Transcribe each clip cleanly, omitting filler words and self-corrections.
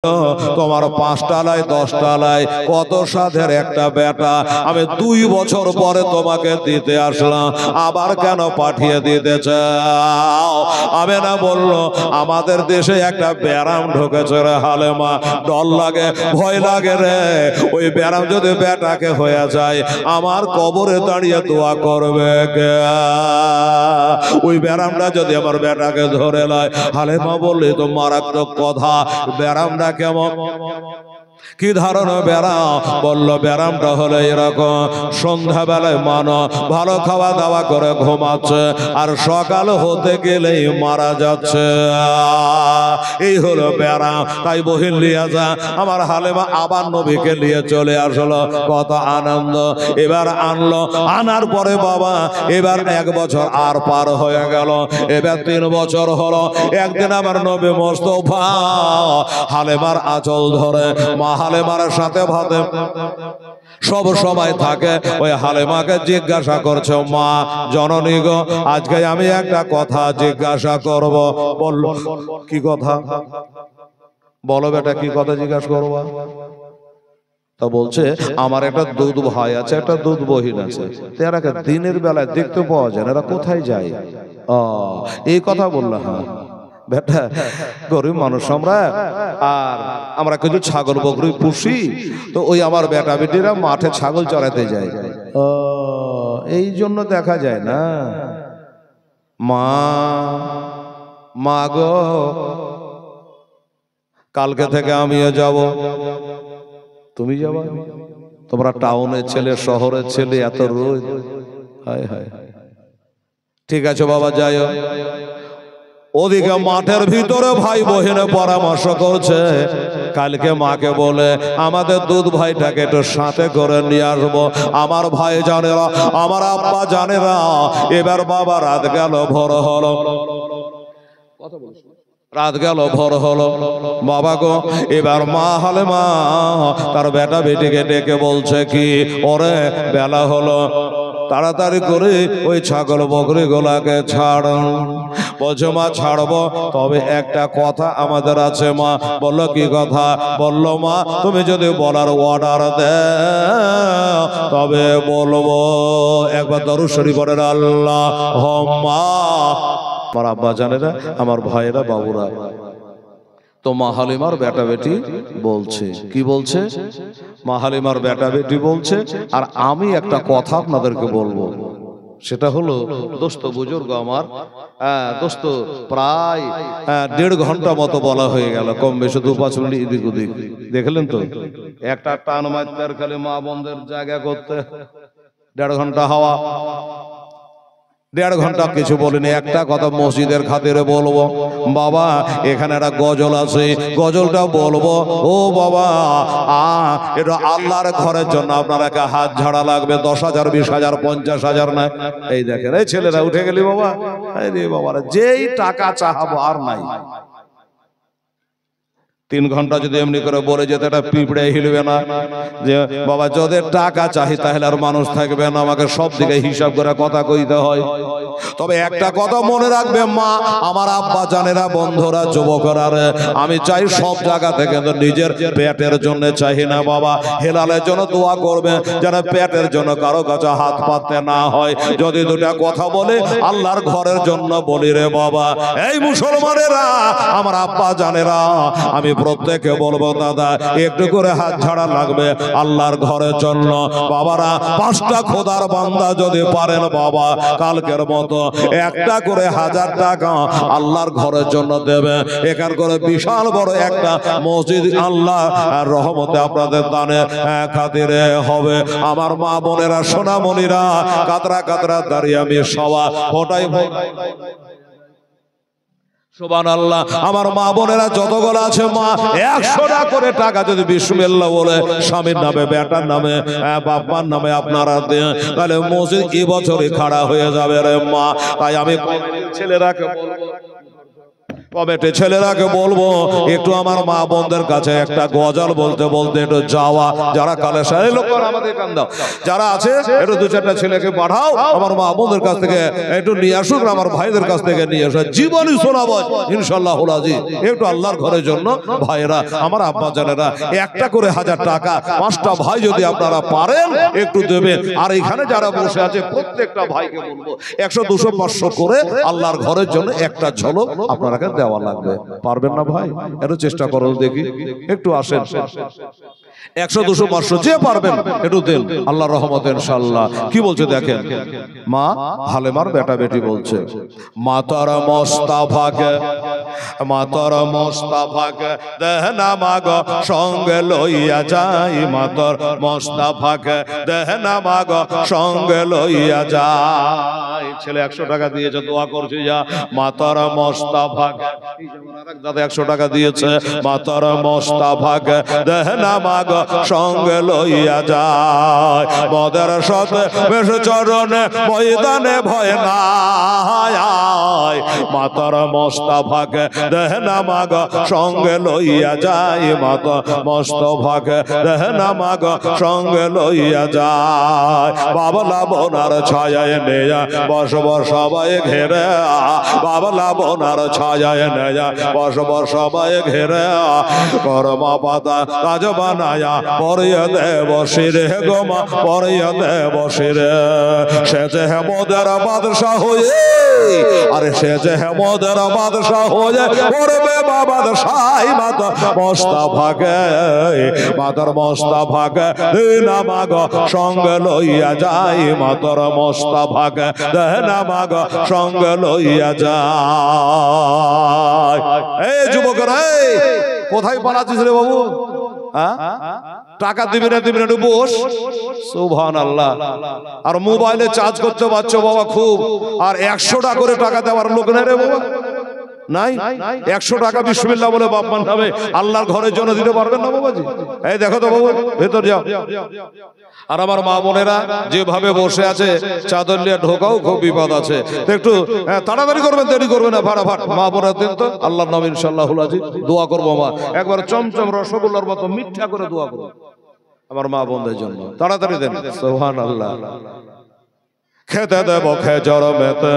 তোমার 5 টালায় 10 টালায় কত সাধের একটা বেটা, আমি 2 বছর পরে তোমাকে দিতে আসলাম, আবার কেন পাঠিয়ে দিতে চাও? আমি না বললো আমাদের দেশে একটা ব্যারাম ঢুকেছে রে হালেমা, ডর লাগে ভয় লাগে রে, ওই ব্যারাম যদি বেটাকে হয়ে যায় আমার কবরে দাঁড়িয়ে দোয়া করবে কে? ওই ব্যারামটা যদি আমার বেটাকে ধরে লয়। হালেমা বললে তো মারাত্মক কথা, ব্যারামটা কেমন, কি ধরনের ব্যারাম? বললো ব্যারামটা হলো এরকম, সন্ধ্যাবেলায় মানো ভালো খাওয়া দাওয়া করে ঘুমাচ্ছে আর সকাল হতে গেলেই মারা যাচ্ছে, এই হলো ব্যারাম। তাই বহিন লিয়া যা, আমার হালেমা আবার নবীকে নিয়ে চলে আসলো, কত আনন্দ। এবার আনলো, আনার পরে বাবা এবার 1 বছর আর পার হয়ে গেল, এবার 3 বছর হলো। একদিন আমার নবী মোস্তফা হালেমার আঁচল ধরে, মা হালেমার সাথে ভাতে সব সময় থাকে, ওই হালেমাকে জিজ্ঞাসা করছে, মা জননী গো, আজকে আমি একটা কথা জিজ্ঞাসা করব। বলল কি কথা? বলো বেটা কি কথা জিজ্ঞাসা করবো? তা বলছে আমার একটা দুধ ভাই আছে, একটা দুধ বহিন আছে, এরাকে দিনের বেলায় দেখতে পাওয়া যায় না, এরা কোথায় যায়? এই কথা বললো। হ্যাঁ বেটা, গরিব মানুষ আমরা, আর আমরা কিছু ছাগল বকরি পুষি, তো ওই আমার বেটা বেটিরা মাঠে ছাগল চড়াতে যায়, এই জন্য দেখা যায় না। মা গো, কালকে থেকে আমিও যাব, তুমি যাবা? তোমরা টাউনের ছেলে, শহরের ছেলে, এত রোদ, হায় হায়। ঠিক আছে বাবা, যাইও। ওদিকে মাঠের ভিতরে ভাই বহিনে পরামর্শ করছে, কালকে মাকে বলে আমাদের দুধ ভাইটাকে একটু সাথে করে নিয়ে আসবো। আমার ভাই জানেরা, আমার আব্বা জানেরা। এবার বাবা রাত গেল, ভোর হলো, রাত গেল, ভোর হলো, বাবা গো। এবার মা হালেমা তার বেটা বেটিকে ডেকে বলছে কি, ওরে বেলা হলো, তাড়াতাড়ি করে ওই ছাগল বকরি গোলাকে ছাড়। বলছে মা ছাড়বো, তবে একটা কথা আমাদের আছে মা। বললো কি কথা? বললো মা তুমি যদি বলার অর্ডার দাও তবে বলবো। একবার দরুদ শরীফ পড়েন আল্লাহুম্মা। আমার আব্বা জানেরা, আমার ভাইয়েরা, বাবুরা, তো মা হালিমার বেটা বেটি বলছে, কি বলছে? মা হালিমার বেটা বেটি বলছে, আর আমি একটা কথা আপনাদেরকে বলবো, সেটা হলো দোস্ত বুজুর্গ আমার, দোস্ত প্রায় 1.5 ঘন্টা মতো বলা হয়ে গেল, কম বেশি 2-5 মিনিট এদিক ওদিক, দেখলেন তো। একটা টান মারতে খালি মা বন্ধের জায়গা করতে 1.5 ঘন্টা হাওয়া, 1.5 ঘন্টা কিছু বলিনি। একটা কথা মসজিদের খাতিরে বলবো, বাবা এখানে একটা গজল আছে, গজলটা বলবো। ও বাবা, এটা আল্লাহর ঘরের জন্য আপনারা হাত ঝাড়া লাগবে, 10,000, 20,000, 50,000 না। এই দেখেন, এই ছেলেরা উঠে গেলি বাবা, এই বাবা যেই টাকা চাহাবো আর নাই। 3 ঘন্টা যদি এমনি করে বলে যেতে, এটা পিঁপড়ে হিলবে না যে বাবা যাদের টাকা চাহি তাহলে আর মানুষ থাকবে না, আমাকে সব দিকে হিসাব করে কথা কইতে হয়। তবে একটা কথা মনে রাখবে মা, আমার আব্বা জানেরা, বন্ধুরা, যুবকরা, আমি চাই সব জায়গা থেকে নিজের পেটের জন্য চাই না বাবা, হেলালের জন্য দোয়া করবে, যেন পেটের জন্য কারো কাছে হাত পাততে না হয়। যদি 2টা কথা বলে আল্লাহর ঘরের জন্য বলি রে বাবা। এই মুসলমানেরা, আমার আব্বা জানেরা, আমি প্রত্যেকে বলবো দাদা একটু করে হাত ছাড়া লাগবে আল্লাহর ঘরের জন্য। বাবারা 5টা খোদার বান্দা যদি পারেন বাবা, কালকের মতো একটা করে 1000 টাকা আল্লাহর ঘরের জন্য দেবে। এখান করে বিশাল বড় একটা মসজিদ আল্লাহ রহমতে আপনাদের দানের খাতিরে হবে। আমার মা বোনেরা, সোনামণিরা, কাতরা কাতরা দাঁড়িয়ে আমি সবাই ওটাই সুবহানাল্লাহ। আমার মা বোনেরা যতগুলো আছে মা, 100 টাকা করে টাকা যদি বিসমিল্লাহ বলে স্বামীর নামে, বেটার নামে, বাবার নামে আপনারা দেন, তাহলে মসজিদ এই বছরই খাড়া হয়ে যাবে রে মা। তাই আমি ছেলেরাকে বলবো, কমিটি ছেলেরাকে বলবো একটু আমার মা বোনদের কাছে একটা গজল বলতে বলতে একটু যাওয়া, যারা কালে সাহেব লোক আমাদের কান দাও, যারা আছে একটু দু চারটা ছেলেকে পাঠাও আমার মা বোনদের কাছ থেকে একটু নিয়ে আসুক, আমার ভাইদের কাছ থেকে নিয়ে আসো, জীবনই শোনাবো ইনশাআল্লাহ রাজি। একটু আল্লাহর ঘরের জন্য ভাইরা আমার আব্বা জানেরা একটা করে 1000 টাকা 5টা ভাই যদি আপনারা পারেন একটু দেবেন। আর এখানে যারা বসে আছে প্রত্যেকটা ভাইকে বলবো 100 200 500 করে আল্লাহর ঘরের জন্য একটা ঝলক আপনারাকে দেওয়া লাগবে। পারবেন না ভাই? একটু চেষ্টা করুন দেখি, একটু আসেন 100 200 500 যে পারবেন একটু দেন, আল্লাহর রহমতে ইনশাআল্লাহ। কি বলছে দেখেন, মা হালেমার বেটা বেটি বলছে, মাতার মোস্তাফাকে মাতার মোস্তাফাকে দেহনা মাগ সঙ্গে লইয়া যাই, মাতার মোস্তাফাকে দেহনা মাগ সঙ্গে লইয়া যাই। ছেলে 100 টাকা দিয়েছে, দোয়া করছি যা মাতার মোস্তাফাকে, এই যেমন আরেক দাদা 100 টাকা দিয়েছে, মাতার মোস্তাফাকে দেহনা মাগ সঙ্গে লইয়া যায়, মদের সাথে বেশ চরণে ময়দানে ভয় নাই, মাতার মোস্তাফাকে দেহনা মাগ সঙ্গে লইয়া যায়, মাতা মোস্তাফাকে দেহনা মাগ সঙ্গে লইয়া যায়, বাবলা বোনার ছায়ায় নেয়া বসব সবাই ঘেরে, বাবলা বোনার ছায়ায় নেয়া বসব সবাই ঘেরে, করমা পাতা কাজ বানায়া পরিয়া দেব শিরে গোমা পরিয়া দেব শিরে, সে যে হেমদের বাদশাহ হয়ে, আরে সে যে হেমদের বাদশাহ হয়ে পড়বে বাদশাহ মাতা মোস্তাফাকে, মাতার মোস্তাফাকে দেনা মাগ সঙ্গে লইয়া যাই, মাতার মোস্তাফাকে দেনা মাগ সঙ্গে লইয়া যায়। এই যুবকরা কোথায় পালাচ্ছিস রে বাবু? টাকা দিবি না দিবি না একটু বস, সুবহানাল্লাহ। আর মোবাইলে চার্জ করতে পারছো বাবা খুব, আর 100 টাকা করে টাকা দেওয়ার লোক নেই রে বাবা, নাই। 100 টাকা বিসমিল্লাহ বলে বাপ মান হবে আল্লাহর ঘরের জন্য দিতে পারবেন না বাবাজি? এই দেখো তো বাবু, ভেতর যাও। আর আমার মা বোনেরা যেভাবে বসে আছে চাদর নিয়ে ঢোকাও খুব বিপদ আছে, একটু তাড়াতাড়ি করবেন, দেরি করবেন না, ফাটাফাট মা বোনেরা দিন তো আল্লাহর নাম ইনশাআল্লাহুল আজিজ। দোয়া করবো মা, একবার চমচম রসগোল্লার মতো মিঠা করে দোয়া করবো আমার মা বোনদের জন্য, তাড়াতাড়ি দেন। সুবহানাল্লাহ। খেতে দেব খেজর মেতে,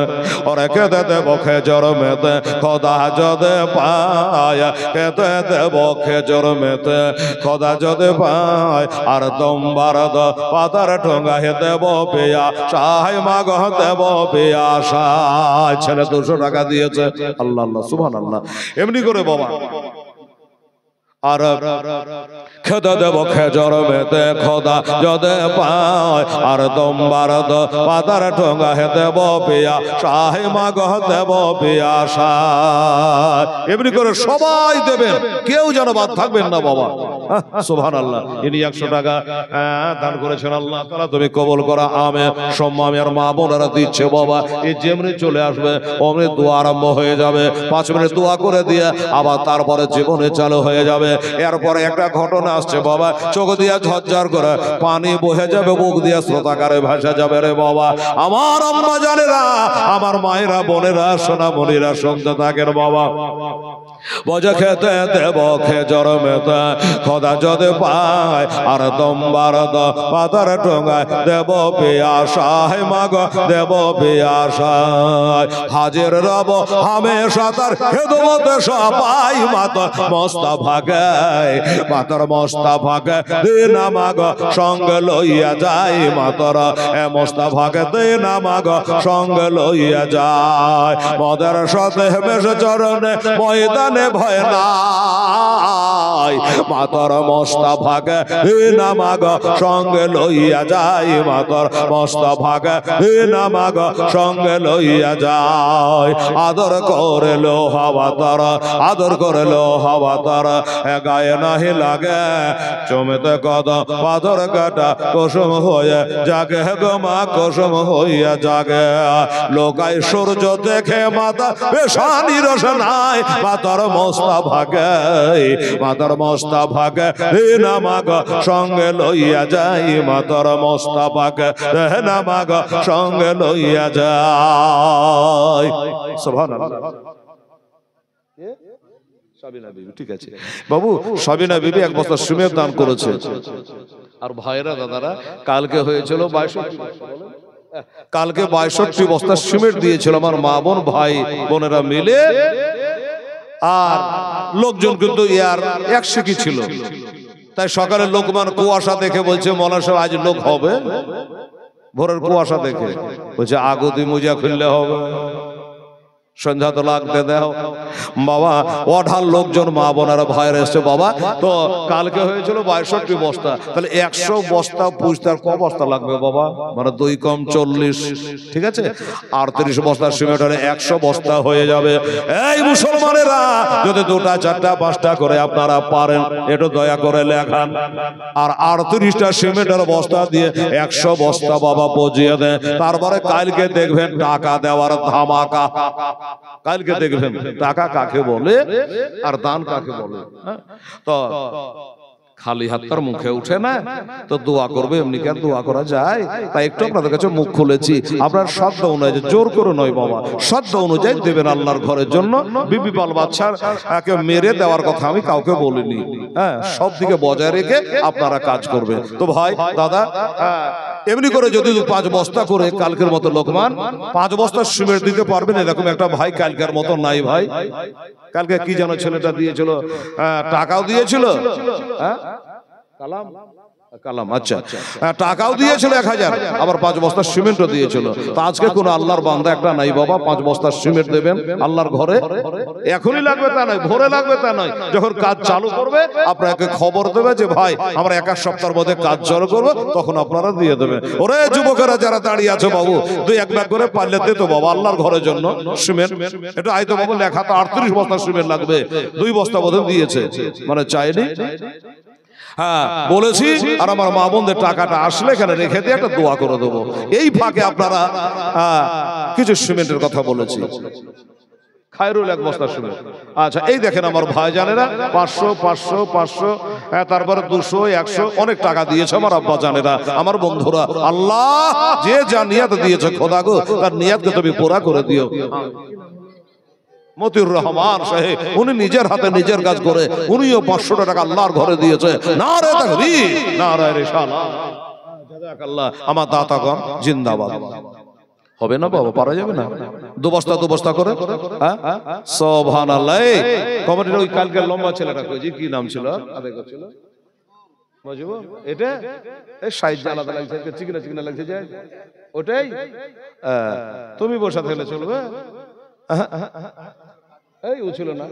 ওরে খেতে দেব খেজর মেতে, খোদা যদি পায়, খেতে দেব খেজর মেতে, খোদা যদি পায়, আর তোমার পাতার ঠোঙ্গায় দেব পেয়া সাহায় মাগ দেব পেয়া সাহায়। ছেলে 200 টাকা দিয়েছে, আল্লাহ আল্লাহ সুবহানাল্লাহ। এমনি করে বাবা আর খেতে দেব খেজর মেতে, খোদা যদি পায়, আর তোমার পাতার ঠোঙ্গা দেব পেয়া সাহে মাগ দেব পেয়া সাহ। এমনি করে সবাই দেবেন, কেউ যেন বাদ থাকবেন না বাবা। সুবহানাল্লাহ। ইনি 100 টাকা দান করেছেন, আল্লাহ তাআলা তুমি কবুল করা। আমি সম্মামি আর মা বোনেরা দিচ্ছে বাবা, এই যেমনি চলে আসবে অমনি দোয়া আরম্ভ হয়ে যাবে। 5 মিনিট দোয়া করে দিয়ে আবার তারপরে জীবনে চালু হয়ে যাবে। এরপরে একটা ঘটনা আসছে বাবা, চোখ দিয়া ঝরঝর করে পানি বহে যাবে, মুখ দিয়া স্রোতাকারে ভাসা যাবে রে বাবা। আমার আম্মা জানেরা, আমার মায়েরা বোনেরা সোনামণিরা শুনতে থাকেন বাবা। বজে খেতে দেব খেজর মেতে, খোদা যদি পায়, আর তোমার পাতার ঠোঙ্গায় দেব পেয়াসায় মাগ দেব পেয়াসায়। হাজির রব হামেশা তার খেদমতে সবাই, মাতার মোস্তাফাকে মাতার মোস্তাফাকে দিনা মাগ সঙ্গে লইয়া যাই, মাতার মোস্তাফাকে দিনা মাগ সঙ্গে লইয়া যায়, মদের সাথে বেশ চরণে ময়দানে ভয় নাই, মাতার মোস্তাফাকে দিনা মাগ সঙ্গে লইয়া যাই, মাতার মোস্তাফাকে দিনা মাগ সঙ্গে লইয়া যায়। আদর করে লো হাওয়া তার, আদর করে লো হাওয়া তার, গায়ে নাহি লাগে চমেতে কদম পাথর কাটা কুসুম হয়ে জাগে গো মা কুসুম হইয়া জাগে। লোকাই সূর্য দেখে মাতা পেশানি রসনায়, মাতার মোস্তাফাকে মাতার মোস্তাফাকে দিনা মাগ সঙ্গে লইয়া যাই, মাতার মোস্তাফাকে দিনা মাগ সঙ্গে লইয়া যাই। সুবহানাল্লাহ। সাবিনা বিবি, ঠিক আছে বাবু, সাবিনা বিবি এক বস্তা সিমেন্ট দান করেছে। আর ভাইরা দাদারা, কালকে হয়েছিল 62, কালকে 62 বস্তা সিমেন্ট দিয়েছিল আমার মা বোন ভাই বোনেরা মিলে। আর লোকজন কিন্তু ইয়ার 100 কি ছিল। তাই সকালে লোকমান কুয়াশা দেখে বলছে মৌলানা সাহেব আজ লোক হবে। ভোরের কুয়াশা দেখে বলছে আগতি মুজা খুললে হবে, সন্ধ্যা তো লাগতে দাও বাবা। অঢাল লোকজন মা বোনেরা ভাইরা এসছে বাবা। তো কালকে হয়েছিল 62 বস্তা, তাহলে 100 বস্তা পুষতে আর ক বস্তা লাগবে বাবা? মানে 2 কম 40, ঠিক আছে। 38 বস্তা সিমেন্ট হলে 100 বস্তা হয়ে যাবে। এই মুসলমানেরা, যদি 2টা 4টা 5টা করে আপনারা পারেন একটু দয়া করে লেখান। আর 38টা সিমেন্টের বস্তা দিয়ে 100 বস্তা বাবা পৌঁছিয়ে দেন। তারপরে কালকে দেখবেন টাকা দেওয়ার ধামাকা। কালকে দেখবেন টাকা কাকে বলে আর দান কাকে বলে। তো খালি হাত তার মুখে উঠে না, তো দোয়া করবে, এমনি কি আর দোয়া করা যায়? তাই একটু আপনাদের কাছে মুখ খুলেছি, আপনার শ্রদ্ধা অনুযায়ী, জোর করে নয় বাবা, শ্রদ্ধা অনুযায়ী দেবেন আল্লাহর ঘরের জন্য। বিবি বাল বাচ্চার একে মেরে দেওয়ার কথা আমি কাউকে বলিনি। হ্যাঁ, সব দিকে বজায় রেখে আপনারা কাজ করবেন। তো ভাই দাদা, এমনি করে যদি 5 বস্তা করে কালকের মতো লোকমান 5 বস্তা সিমেন্ট দিতে পারবেন, এরকম একটা ভাই কালকের মতো নাই ভাই। কালকে কি যেন ছেলেটা দিয়েছিল, টাকাও দিয়েছিল, কালাম কালাম, আচ্ছা টাকাও দিয়েছিল 1000, আবার 5 বস্তা সিমেন্টও দিয়েছিল। তো আজকে কোন আল্লাহর বান্দা একটা নাই বাবা 5 বস্তা সিমেন্ট দেবেন আল্লাহর ঘরে? এখনই লাগবে তা নয়, ভোরে লাগবে তা নয়, যখন কাজ চালু করবে আপনাকে খবর দেবে যে ভাই আমরা 1 সপ্তাহের মধ্যে কাজ চালু করবো, তখন আপনারা দিয়ে দেবেন। ওরে যুবকেরা যারা দাঁড়িয়ে আছে বাবু, 2-1 ব্যাগ করে পারলে দে তো বাবা আল্লাহর ঘরের জন্য সিমেন্ট। এটা আইতো বাবু লেখা তো 38 বস্তা সিমেন্ট লাগবে, 2 বস্তা বোধহয় দিয়েছে, মানে চাইনি। হ্যাঁ বলেছি। আর আমার মা বোনদের টাকাটা আসলে এখানে রেখে দিয়ে একটা দোয়া করে দেবো। এই ফাঁকে আপনারা কিছু সিমেন্টের কথা বলেছি, খায়রুল 1 বস্তা সিমেন্ট। আচ্ছা এই দেখেন আমার ভাই জানেরা 500 500 500, তারপরে 200 100 অনেক টাকা দিয়েছে আমার আব্বা জানেরা, আমার বন্ধুরা। আল্লাহ যে যা নিয়াত দিয়েছে খোদা গো, তার নিয়াতকে তুমি পুরা করে দিও। মতিউর রহমান সাহেব উনি নিজের হাতে নিজের কাজ করে উনিও 500 টাকা আল্লাহর ঘরে দিয়েছে। নারে তাকবীর, নারে রিসালাত, জাযাকাল্লাহ। আমার দাতাগণ জিন্দাবাদ। হবে না বাবা, পারা যাবে না? 2 বস্তা করে, হ্যাঁ সুবহানাল্লাহ। কমিটির ওই কালকে লম্বা ছেলেটা কইছি, কি নাম ছিল আদায় করছিল মজিবুর, এটা এই সাইজ আলাদা লাগছে, চিকনা লাগছে যে ওটাই। তুমি বসা থাকলে চলবে? এই ও ছিল না,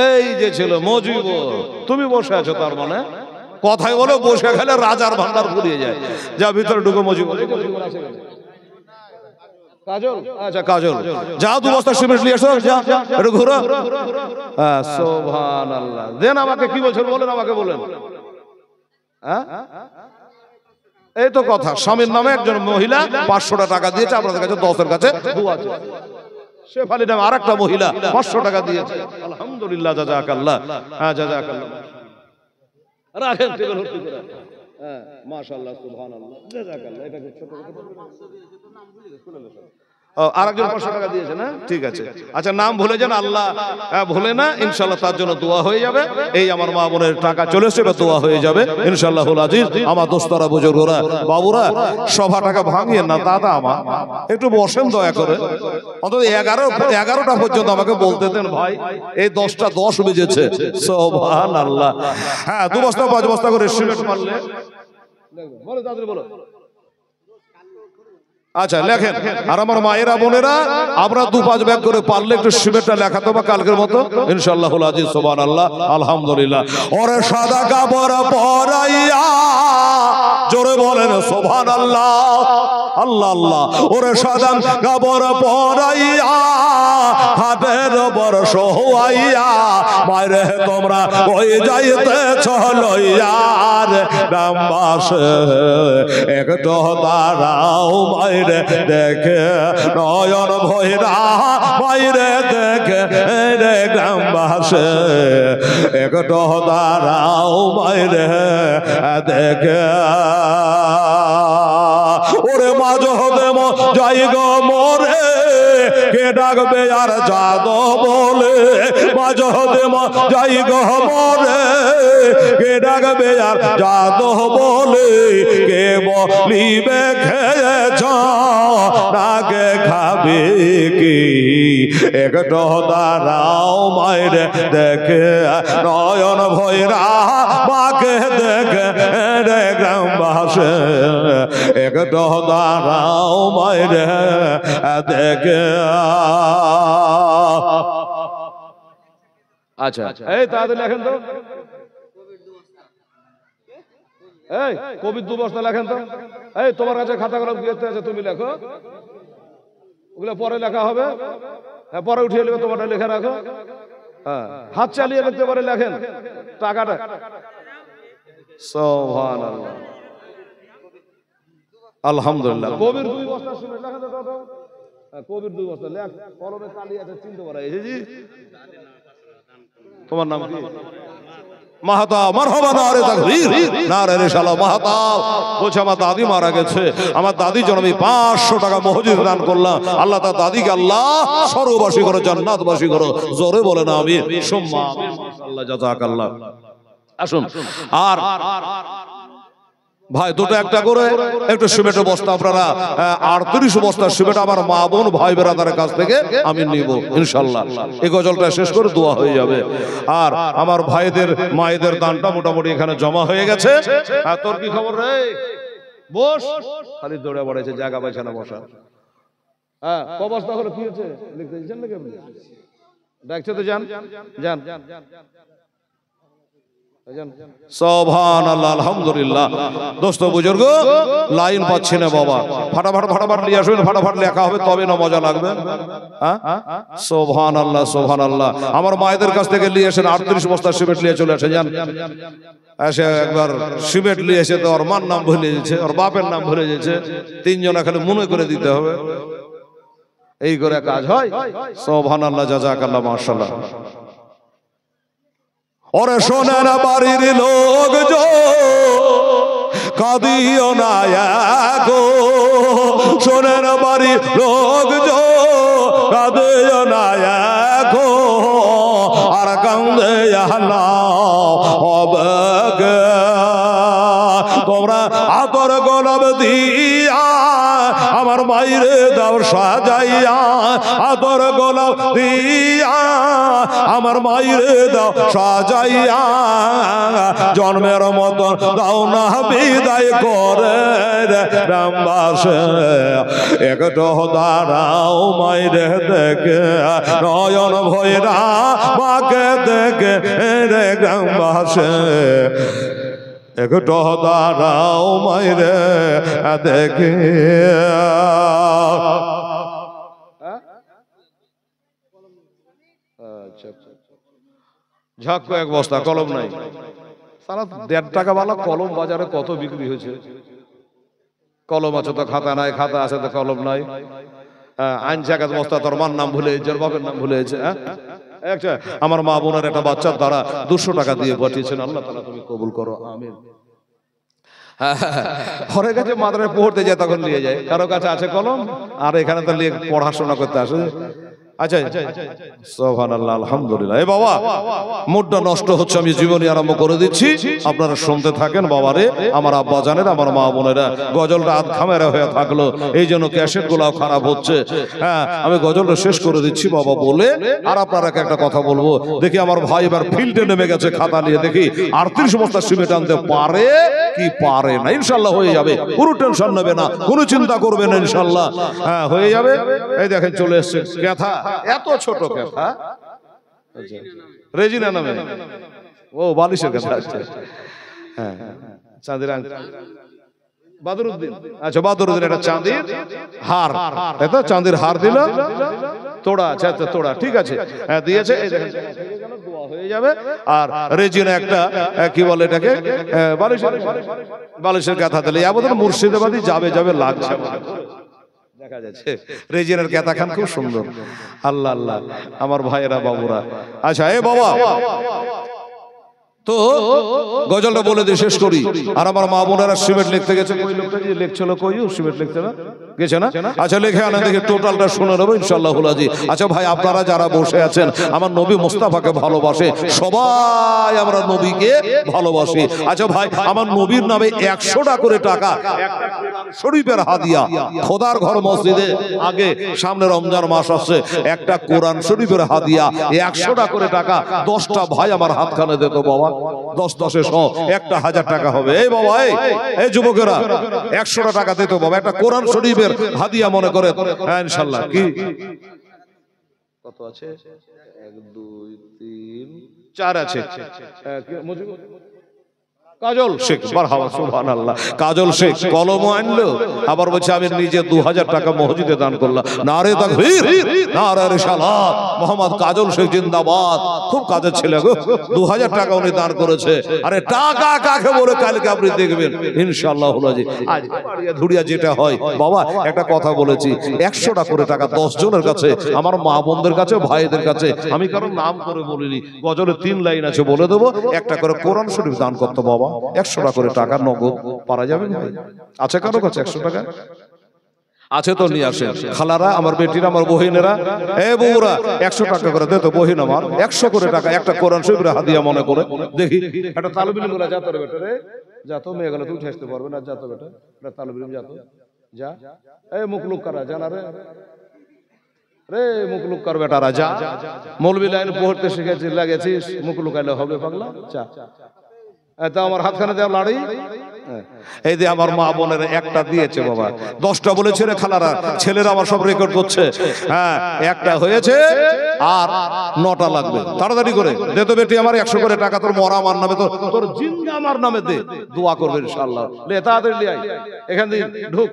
এই যে ছিল মজিবুর, তুমি বসে আছো, তার মানে কথাই বলে বসে খেলে রাজার ভান্ডার ফুরিয়ে যায়। যা ভিতরে ঢুকে মজিবুর। কাজল, আচ্ছা কাজল, যা 2 বস্তা সিমেন্ট নিয়ে এসো, যা একটু ঘুরো। সুবহানাল্লাহ। দেন আমাকে কি বলছেন বলেন, আমাকে বলেন। হ্যাঁ এই তো কথা। স্বামীর নামে একজন মহিলা 500 টাকা দিয়েছে, আপনাদের কাছে 10-এর কাছে দোয়া আছে। শেফালি নামে আরেকটা মহিলা 500 টাকা দিয়েছে। আলহামদুলিল্লাহ, জাযাকাল্লাহ। হ্যাঁ জাযাকাল্লাহ। রাখেন টেবিল ভর্তি করে। হ্যাঁ মাশাআল্লাহ, সুবহানাল্লাহ, জাযাকাল্লাহ। এটা ছোট আরেকজন 500 টাকা দিয়েছে না? ঠিক আছে। আচ্ছা নাম ভুলে যান, আল্লাহ ভুলে না, ইনশাআল্লাহ তার জন্য দোয়া হয়ে যাবে। এই আমার মা বোনের টাকা চলে এসেছে, দোয়া হয়ে যাবে ইনশাআল্লাহুল আজিজ। আমার দোস্তরা বুজুর্গরা বাবুরা, সভা টাকা ভাঙিয়ে না দাদা, আমার একটু বসেন দয়া করে, অন্তত 11টা পর্যন্ত আমাকে বলতে দেন ভাই। এই 10টা 10 বেজেছে। সুবহানাল্লাহ। হ্যাঁ 2 বস্তা 5 বস্তা করে সিমেন্ট মারলে বলো, তাড়াতাড়ি বলো। আচ্ছা লেখেন। আর আমার মায়েরা বোনেরা, আমরা 2-5 ব্যাগ করে পারলে একটু সিমেন্টটা লেখা তো বা কালকের মতো ইনশাআল্লাহুল আজিজ। সুবহানাল্লাহ, আলহামদুলিল্লাহ। ওরে সাদা কাপড় পরাইয়া, জোরে বলেন সুবহানাল্লাহ, আল্লাহ আল্লাহ। ওরে সাদা কাপড় পরাইয়া, হাতের বর্ষ হইয়া, মায়েরে তোমরা ওই যাইতেছ লইয়া রামবাসে, একটু দাঁড়াও মাইরে দেখে নয়ন ভৈরা, মাইরে দেখে রে গ্রামবাসে, একটু দাঁড়াও মাইরে দেখে। ওরে মাঝ হতে যাই গো মোরে, কে ডাকবে আর জাদো বলে মাঝে যাই গহমরে কে ডাকবে আর জাদো বলে কে বলিবে খেয়েছ নাকে খাবে কি একটু দাঁড়াও মাইরে দেখে নয়ন ভৈরা মাকে দেখে রে গ্রামবাসে একটু দাঁড়াও মাইরে দেখে। আচ্ছা এই তাদের লেখেন তো, এই কবির 2 বস্তা লেখেন তো। এই তোমার কাছে খাতা কলম কি আছে তুমি লেখো, ওগুলো পরে লেখা হবে। হ্যাঁ পরে উঠিয়ে নেবে, তোমারটা লেখা রাখো। হ্যাঁ হাত চালিয়ে লিখতে পারে লেখেন টাকাটা। সুবহানাল্লাহ আলহামদুলিল্লাহ। কবির 2 বস্তা শুনে লেখেন তো। কবির 2 বস্তা লেখ, কলমে কালি আছে চিনতে পারা। এই জি তোমার নাম কি? মাহাতা মারহাবা নারে তাকবীর নারে রিসালাত। মাহাতা বলছে আমার দাদি মারা গেছে, আমার দাদির জন্য আমি 500 টাকা মহজিদ দান করলাম। আল্লাহ তার দাদিকে আল্লাহ স্বর্গবাসী করো, জান্নাতবাসী করো। জোরে বলে না আমিন। সুম্মা আমিন। মাশাআল্লাহ জাযাকাল্লাহ। আসুন আর ভাই দুটো একটা করে একটু সিমেন্টের বস্তা আপনারা 38 বস্তা সিমেন্ট আমার মা বোন ভাই বেরাদারের কাছ থেকে আমি নিব ইনশাআল্লাহ। এই গজলটা শেষ করে দোয়া হয়ে যাবে। আর আমার ভাইদের মায়েদের দানটা মোটামুটি এখানে জমা হয়ে গেছে। আর তোর কি খবর রে? বস, খালি দৌড়ে পড়েছে, জায়গা পাইছে না বসা। হ্যাঁ ক বস্তা হলো কি হয়েছে লিখতে দিচ্ছেন নাকি আপনি? দেখছে তো যান যান। সুবহানাল্লাহ আলহামদুলিল্লাহ। দোস্ত বুজুর্গ লাইন পাচ্ছি না বাবা, ফাটাফাট নিয়ে আসবেন, ফাটাফাট লেখা হবে তবে না মজা লাগবে। হ্যাঁ সুবহানাল্লাহ সুবহানাল্লাহ। আমার মায়েদের কাছ থেকে নিয়ে এসেন 38 বস্তা সিমেন্ট নিয়ে চলে আসে যান। এসে একবার সিমেন্ট নিয়ে এসে তো ওর মার নাম ভুলে যাচ্ছে, ওর বাপের নাম ভুলে যাচ্ছে, 3 জনা খালি মনে করে দিতে হবে। এই করে কাজ হয়। সুবহানাল্লাহ জাযাকাল্লাহ মাশাআল্লাহ। ওরে সোনার বাড়ির লোক যো কাঁদিও না গো, সোনার বাড়ির লোক যো কাঁদিও না গো, আর কান্দে হবে তোমরা আতর গোলাপ দিয়া আমার মাইরে দাও সাজাইয়া, আতর গোলাপ দিয়া আমার মাইরে দাও সাজাইয়া, জন্মের মতন দাও না বিদায় করে রামবাসে, একটু দাঁড়াও মাইরে দেখে নয়ন ভৈরা মাকে দেখে রে গ্রামবাসে, একটু দাঁড়াও মাইরে দেখে। ঝাক্কো 1 বস্তা কলম নাই, সারা 1.5 টাকা বালা কলম বাজারে কত বিক্রি হয়েছে। কলম আছে তো খাতা নাই, খাতা আছে তো কলম নাই। আইন জায়গায় বস্তা তোর মার নাম ভুলে যাচ্ছে, বাপের নাম ভুলে যাচ্ছে। একটা আমার মা বোনের একটা বাচ্চার দ্বারা 200 টাকা দিয়ে পাঠিয়েছেন, আল্লাহ তাআলা তুমি কবুল করো আমিন। ঘরের কাছে মাদ্রাসায় পড়তে যায় তখন নিয়ে যায়, কারো কাছে আছে কলম আর এখানে তো নিয়ে পড়াশোনা করতে আসে। আচ্ছা সুবহানাল্লাহ আলহামদুলিল্লাহ। এ বাবা মুডটা নষ্ট হচ্ছে, আমি জীবনী আরম্ভ করে দিচ্ছি, আপনারা শুনতে থাকেন। বাবারে আমার আব্বা জানেন, আমার মা বোনেরা, গজলটা আধ খামেরা হয়ে থাকলো, এই জন্য ক্যাসেট গুলাও খারাপ হচ্ছে। হ্যাঁ আমি গজলটা শেষ করে দিচ্ছি বাবা বলে, আর আপনারা একটা কথা বলবো। দেখি আমার ভাই এবার ফিল্ডে নেমে গেছে খাতা নিয়ে, দেখি 38 বস্তা সিমেন্ট আনতে পারে কি পারে না। ইনশাল্লাহ হয়ে যাবে, কোনো টেনশন নেবে না, কোনো চিন্তা করবে না, ইনশাল্লাহ হ্যাঁ হয়ে যাবে। এই দেখেন চলে এসছে ক্যাথা, এত ছোট ক্যাথা, রেজিনা নামে, ও বালিশের কথা। হ্যাঁ চাঁদের বাদরুদ্দিন, আচ্ছা বাদরুদ্দিন একটা চাঁদের হার, এত চাঁদের হার দিল, তোড়া, আচ্ছা তোড়া, ঠিক আছে দিয়েছে, দোয়া হয়ে যাবে। আর রেজিনা একটা কি বলে এটাকে, বালিশের কথা দিলে আবার মুর্শিদাবাদী যাবে যাবে লাগছে দেখা যাচ্ছে। রেজিনার ক্যাথা খান খুব সুন্দর, আল্লাহ আল্লাহ আমার ভাইয়েরা বাবুরা। আচ্ছা এ বাবা তো গজলটা বলে দিয়ে শেষ করি। আর আমার মা বোনেরা সিমেন্ট লিখতে গেছে, কই লোকটা যে লিখছিল, কই সিমেন্ট লিখতে না গেছে না? আচ্ছা লিখে আনা দেখি, টোটালটা শুনে নেবো ইনশাআল্লাহ হুলাজি। আচ্ছা ভাই, আপনারা যারা বসে আছেন আমার নবী মুস্তাফাকে ভালোবাসে, সবাই আমরা নবীকে ভালোবাসি। আচ্ছা ভাই, আমার নবীর নামে 100টা করে টাকা একটা কোরআন শরীফের হাদিয়া, খোদার ঘর মসজিদে আগে সামনে রমজান মাস আসছে, একটা কোরআন শরীফের হাদিয়া 100টা করে টাকা 10টা ভাই আমার হাতখানে দিত বাবা, 10 10 100 1000 টাকা হবে। এই বাবা, এই যুবকেরা 100টা টাকা দিত বাবা, একটা কোরআন শরীফের হাদিয়া মনে করে। হ্যাঁ ইনশাআল্লাহ। কি কত আছে? 1 2 3 4 আছে। কাজল শেখ, মারহাবা, সুবহানাল্লাহ। কাজল শেখ কলম আনলো, আবার বলছে আমি নিজে 2000 টাকা মসজিদে দান করলাম। নারে তাকবীর, নারে রিসালাত, মোহাম্মদ কাজল শেখ জিন্দাবাদ। খুব কাজের ছেলে গো, 2000 টাকা উনি দান করেছে। আরে টাকা কাকে বলে কালকে আপনি দেখবেন ইনশাআল্লাহ হুলাজি। আজ ধুরিয়া যেটা হয় বাবা, একটা কথা বলেছি, 100টা করে টাকা 10 জনের কাছে, আমার মা বোনদের কাছে, ভাইদের কাছে, আমি কারণ নাম করে বলিনি, গজলে 3 লাইন আছে বলে দেবো, একটা করে কোরআন শরীফ দান করতে বাবা। 100টা করে টাকা নগদ পারা যাবে ভাই? আছে কারো কাছে 100 টাকা? আছে তো নিয়ে আসেন। খালারা, আমার বেটিরা, আমার বহিনেরা, এ বউরা, 100 টাকা করে দে তো বহিন আমার, 100 করে টাকা একটা কোরআন শরীফের হাদিয়া মনে করে। দেখি একটা তালবিল গুলা, যা তোর বেটা রে, যা তো মেয়ে গেলে তুই উঠে আসতে পারবে না, যা তো বেটা, এটা তালবিল যা তো যা। এই মুখলুক কারা জানা রে, রে মুখলুক কর বেটারা যা, মৌলবি লাইন পড়তে শিখেছি, লাগেছিস মুখলুক আইলে হবে পাগলা, যা। এত আমার হাতখানে দেওয়া লাড়ি, এই যে আমার মা বোনের একটা দিয়েছে বাবা, 10টা বলেছে রে খালারা, ছেলেরা আমার সব রেকর্ড করছে। হ্যাঁ, একটা হয়েছে আর 9টা লাগবে, তাড়াতাড়ি করে দে তো বেটি আমার 100 করে টাকা, তোর মরা আমার নামে, তোর জিন্দা আমার নামে দে, দোয়া করবে ইনশাআল্লাহ। লে তাড়াতাড়ি লে আই, এখান দিয়ে ঢুক।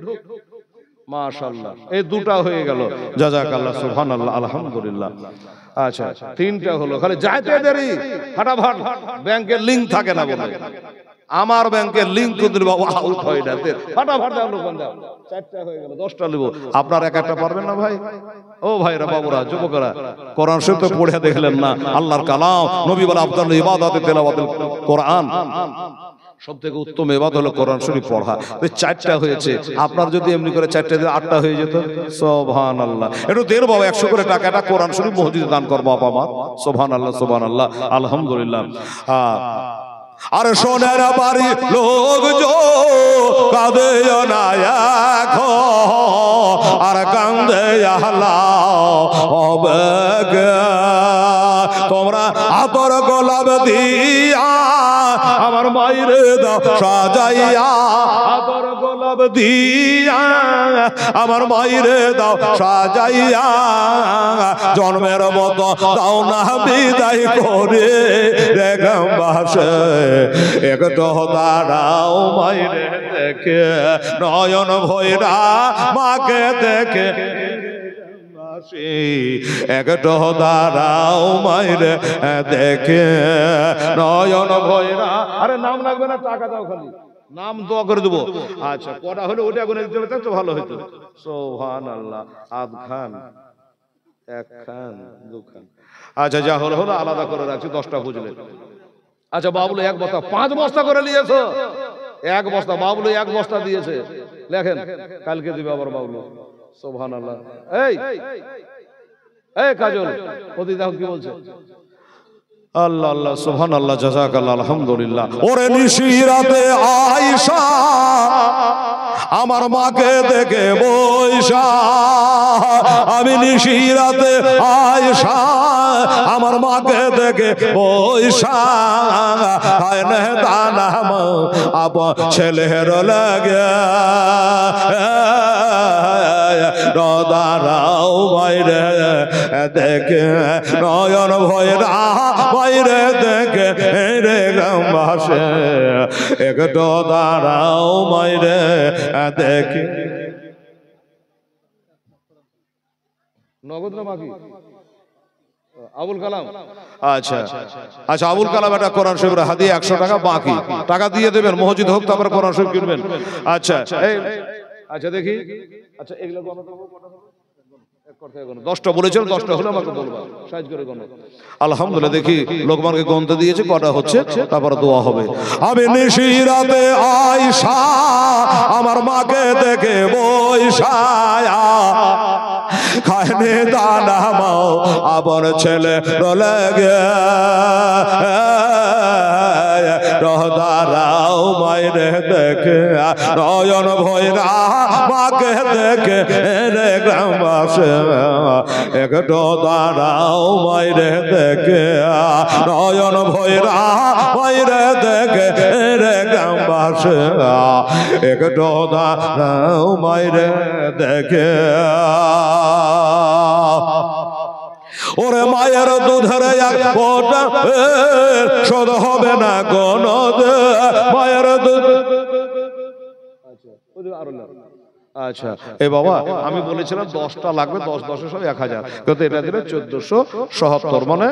মাশাআল্লাহ, এই 2টা হয়ে গেল, জাযাকাল্লাহ, সুবহানাল্লাহ, আলহামদুলিল্লাহ। আচ্ছা 3টা হলো, খালি যাইতে দেরি, ফাটাফাট। ব্যাংকের লিংক থাকে না বলে, আমার ব্যাংকের লিংক দিল বাবা, আউট হয় না, ফাটাফাট দাও লোক দাও। 4টা হয়ে গেল, 10টা নেব। আপনার একটা পারবেন না ভাই? ও ভাইরা, বাবুরা, যুবকরা, কোরআন শরীফ তো পড়ে দেখলেন না, আল্লাহর কালাম, নবী বলে আফদাল ইবাদাতে তেলাওয়াতুল কোরআন, সবথেকে উত্তম ইবাদত হলো কোরআন শরীফ পড়া। 4টা হয়েছে, আপনার যদি এমনি করে 4টা দিয়ে 8টা হয়ে যেত, সুবহানাল্লাহ। একটু দের বাবা, 100 করে টাকাটা কোরআন শরীফ মসজিদে দান কর বাবা আমার, সুবহানাল্লাহ, সুবহানাল্লাহ, আলহামদুলিল্লাহ। আরে সোনার বাড়ি লোক জো কাঁদে না এখন, আর কান্দে তোমরা আতর গোলাপ দিয়া আমার মাইরে দাও সাজাইয়া, আতর গোলাপ দিয়া আমার মাইরে দাও সাজাইয়া, জন্মের মতো দাও না বিদায় করে রেগাম বাসে, একটু দাঁড়াও মাইরে দেখে, নয়ন ভৈরা মাকে দেখে, একটু দাঁড়াও মাইরে দেখে, নয়ন ভৈরা। আরে নাম লাগবে না, টাকা দাও, খালি নাম দোয়া করে দেবো। আচ্ছা কটা হলো ওটা গুনে দিতে হবে, তো ভালো হইতো। সুবহানাল্লাহ, আধ খান, 1 খান, 2 খান। আচ্ছা যা হলো হলো, আলাদা করে রাখছি, 10টা বুঝলে। আচ্ছা বাবুল 1 বস্তা, 5 বস্তা করে নিয়েছো, 1 বস্তা বাবুল 1 বস্তা দিয়েছে, লেখেন, কালকে দিবে আবার বাবুল। সুবহানাল্লাহ। এই এই কাজল, ওদি দেখো কি বলছে। আল্লাহ আল্লাহ, সুবহানাল্লাহ, জাযাকাল্লাহ, আলহামদুলিল্লাহ। ওরে নিশিরাতে আয়েশা আমার মাকে দেখে বৈশা, আমি নিশিরাতে আয়েশা আমার মাকে দেখে বৈশা, আয়নে দানাম আপ ছেলের লাগে, দাঁড়াও বাইরে দেখে, নয়ন ভৈরা বাইরে দেখে রে গামবাসে, একটু দাঁড়াও বাইরে দেখে। নগদ না বাকি? আবুল কালাম। আচ্ছা আচ্ছা, আবুল কালাম একটা কোরআন শরীফের হাদিয়া 100 টাকা, বাকি টাকা দিয়ে দেবেন, মসজিদ হোক, তারপরে কোরআন শরীফ কিনবেন। আচ্ছা আচ্ছা দেখি, আচ্ছা এগুলো 10টা বলেছিল, 10টা হলে আমাকে বলবা সাইজ করে গণ। আলহামদুলিল্লাহ, দেখি লোকমানকে গন্তে দিয়েছে কটা হচ্ছে, তারপরে দোয়া হবে। আমি নিশিরাতে আয়সা আমার মাকে দেখে বৈশায়া খায়নি দানা মাও আবার ছেলে রলে গে রহদারাও মাইরে দেখে নয়ন ভৈরা মাকে দেখে রে গ্রামবাসী একটু দাঁড়াও মাইরে দেখে নয়ন ভৈরা মাইরে দেখে রে গ্রামবাসী একটু দাঁড়াও মাইরে দেখে। ওরে মায়ের দুধের এক ফোঁটা শোধ হবে না কোন মায়ের দুধ। আচ্ছা এ বাবা, আমি বলেছিলাম 10টা লাগবে, 10 10 সব 1000, কিন্তু এটা দিলে 1477, মানে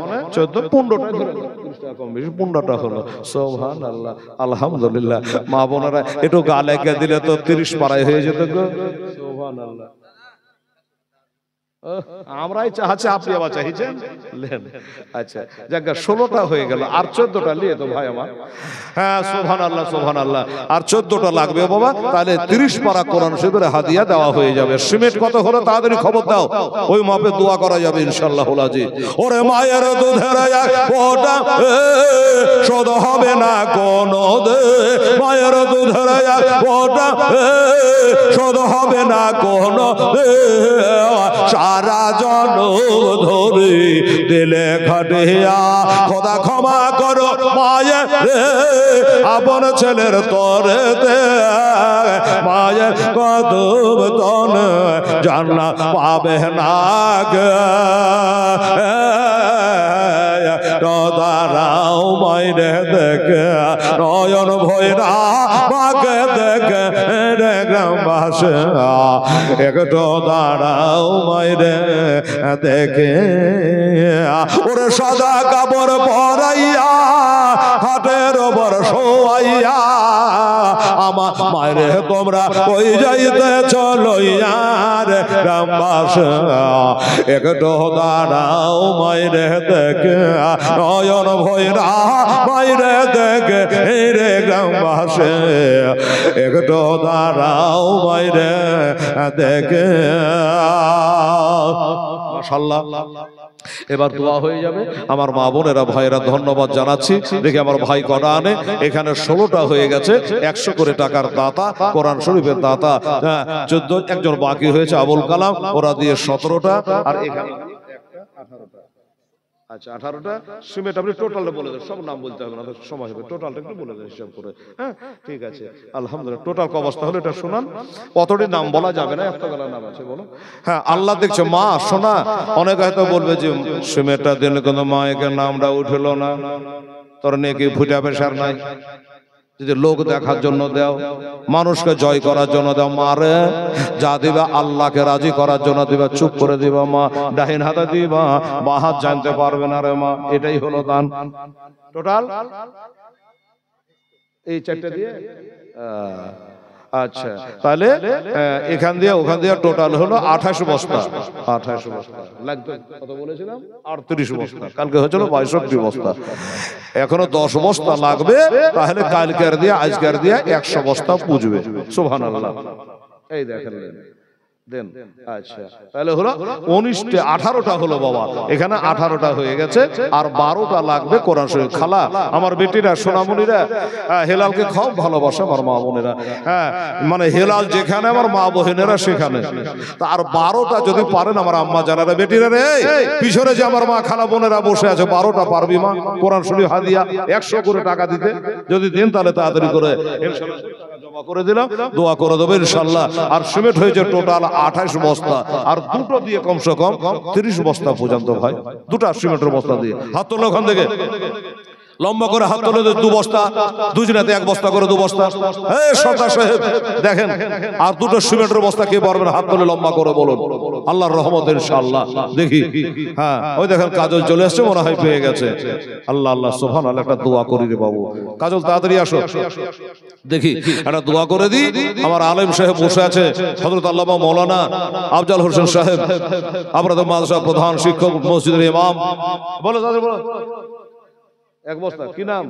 15টা ধরে 30 টাকা কম বেশি 15টা হলো। সুবহানাল্লাহ, আলহামদুলিল্লাহ। মা বোনেরা একটু গালে কে দিলে তো 30 পারাই হয়ে যেত গো। সুবহানাল্লাহ, আমরাই চাচ্ছি, আপনি আবার চাইছেন লেন। আচ্ছা যাক, 16টা হয়ে গেল, আর 14টা নিয়ে তো ভাই আমার। হ্যাঁ সুবহানাল্লাহ, সুবহানাল্লাহ, আর 14টা লাগবে বাবা, তাহলে 30 পারা কোরআন শরীফের হাদিয়া দেওয়া হয়ে যাবে। সিমেন্ট কত হলো তাড়াতাড়ি খবর দাও, ওই মাপে দোয়া করা যাবে ইনশাআল্লাহ আজিজ। ওরে মায়ের দুধের এক ফোঁটা শোধ হবে না কোন দে, মায়ের দুধের এক ফোঁটা শোধ হবে না কোন দে, সারা জনম ধরে দিলে খাটিয়া খোদা ক্ষমা করো মায়ের আপন ছেলের তরে মায়ের কদম তন জান্নাত পাবে না গে দাঁড়াও মাইরে দেখে নয়ন ভৈরা মাকে দেখে রে গ্রামবাসী একটু দাঁড়াও মাইরে দেখে। ওরে সাদা কাপড় পরাইয়া হাটের ওপর শোয়াইয়া আমার মায়েরে তোমরা কই যাইতে চলইয়া রে গ্রামবাসী একটু দাঁড়াও মাইরে দেখে নয়ন ভৈরা মাইরে দেখে রে গ্রামবাসী একটু দাঁড়াও মাইরে দেখে। মাশাআল্লাহ, এবার দোয়া হয়ে যাবে। আমার মা বোনেরা ভাইয়েরা ধন্যবাদ জানাচ্ছি। দেখি আমার ভাই কটা আনে, এখানে 16টা হয়ে গেছে, 100 করে টাকার দাতা, কোরআন শরীফের দাতা 14, একজন বাকি হয়েছে আবুল কালাম, ওরা দিয়ে 17টা, আর এখানে 18টা। আচ্ছা 18টা সিমেন্ট। আপনি টোটালটা বলে দেন, সব নাম বলতে হবে না, সময় হবে, টোটালটা একটু বলে দেন হিসাব করে। হ্যাঁ ঠিক আছে, আলহামদুলিল্লাহ। টোটাল ক অবস্থা হলো এটা শোনান, কতটি নাম বলা যাবে না, এতগুলো নাম আছে বলো। হ্যাঁ আল্লাহ দেখছে। মা শোনা, অনেক হয়তো বলবে যে সিমেন্টটা দিলে কিন্তু মায়ের নামটা উঠলো না, তোর নেকি ফুটা পেশার নাই। যদি লোক দেখার জন্য দাও, মানুষকে জয় করার জন্য দাও, মারে যা দিবা আল্লাহকে রাজি করার জন্য দিবা, চুপ করে দিবা মা, ডাহিন হাতে দিবা, বাঁ হাত জানতে পারবে না রে মা, এটাই হলো দান। টোটাল এই 4টে দিয়ে আচ্ছা, তাহলে এখান দিয়ে ওখান দিয়ে টোটাল হলো 28 বস্তা। 28 বস্তা লাগবে, কত বলেছিলাম 38 বস্তা, কালকে হয়েছিল 62 বস্তা, এখনো 10 বস্তা লাগবে। তাহলে কালকের দিয়ে আজকের দিয়ে 100 বস্তা পুজবে। সুবহানাল্লাহ। এই দেখেন দেন। আচ্ছা তাহলে হলো 19টে, 18টা হলো বাবা, এখানে 18টা হয়ে গেছে, আর 12টা লাগবে কোরআন শরীফ। খালা আমার বেটিরা সোনামণিরা, হেলালকে খুব ভালোবাসে আমার মা বোনেরা। হ্যাঁ মানে হেলাল যেখানে আমার মা বোনেরা সেখানে। আর 12টা যদি পারেন আমার আম্মা জানারা, বেটিরা রে পিছনে যে আমার মা খালা বোনেরা বসে আছে, 12টা পারবি মা কোরআন শরীফ হাদিয়া 100 করে টাকা দিতে, যদি দেন তাহলে তাড়াতাড়ি করে জমা করে দিলাম, দোয়া করে দেবে ইনশাআল্লাহ। আর সিমেন্ট হয়েছে টোটাল 28 বস্তা, আর দুটো দিয়ে কমসে কম 30 বস্তা পর্যন্ত ভাই, দুটো সিমেন্টের বস্তা দিয়ে। হাত তোলো ওখান থেকে। লম্বা করে হাত তুলে 2 বস্তা, দুজনেতে 1 বস্তা করে 2 বস্তা। এই সরদার সাহেব দেখেন, আর 2টো সিমেন্টের বস্তা কে পারবেন হাত তুলে লম্বা করে বলুন। আল্লাহর রহমত ইনশাআল্লাহ। দেখি, হ্যাঁ ওই দেখেন কাজল চলে আসছে, মনে হয় পেয়ে গেছে। আল্লাহ আল্লাহ সুবহানাল্লাহ, একটা দোয়া করি রে বাবু। কাজল তাড়াতাড়ি আসো, দেখি একটা দোয়া করে দিই। আমার আলেম সাহেব বসে আছে, হযরত আল্লামা মাওলানা আফজাল হোসেন সাহেব, আপনাদের মাদ্রাসা প্রধান শিক্ষক, মসজিদের ইমাম। বলো দাদা বলো। 1 বস্তা কি নাম?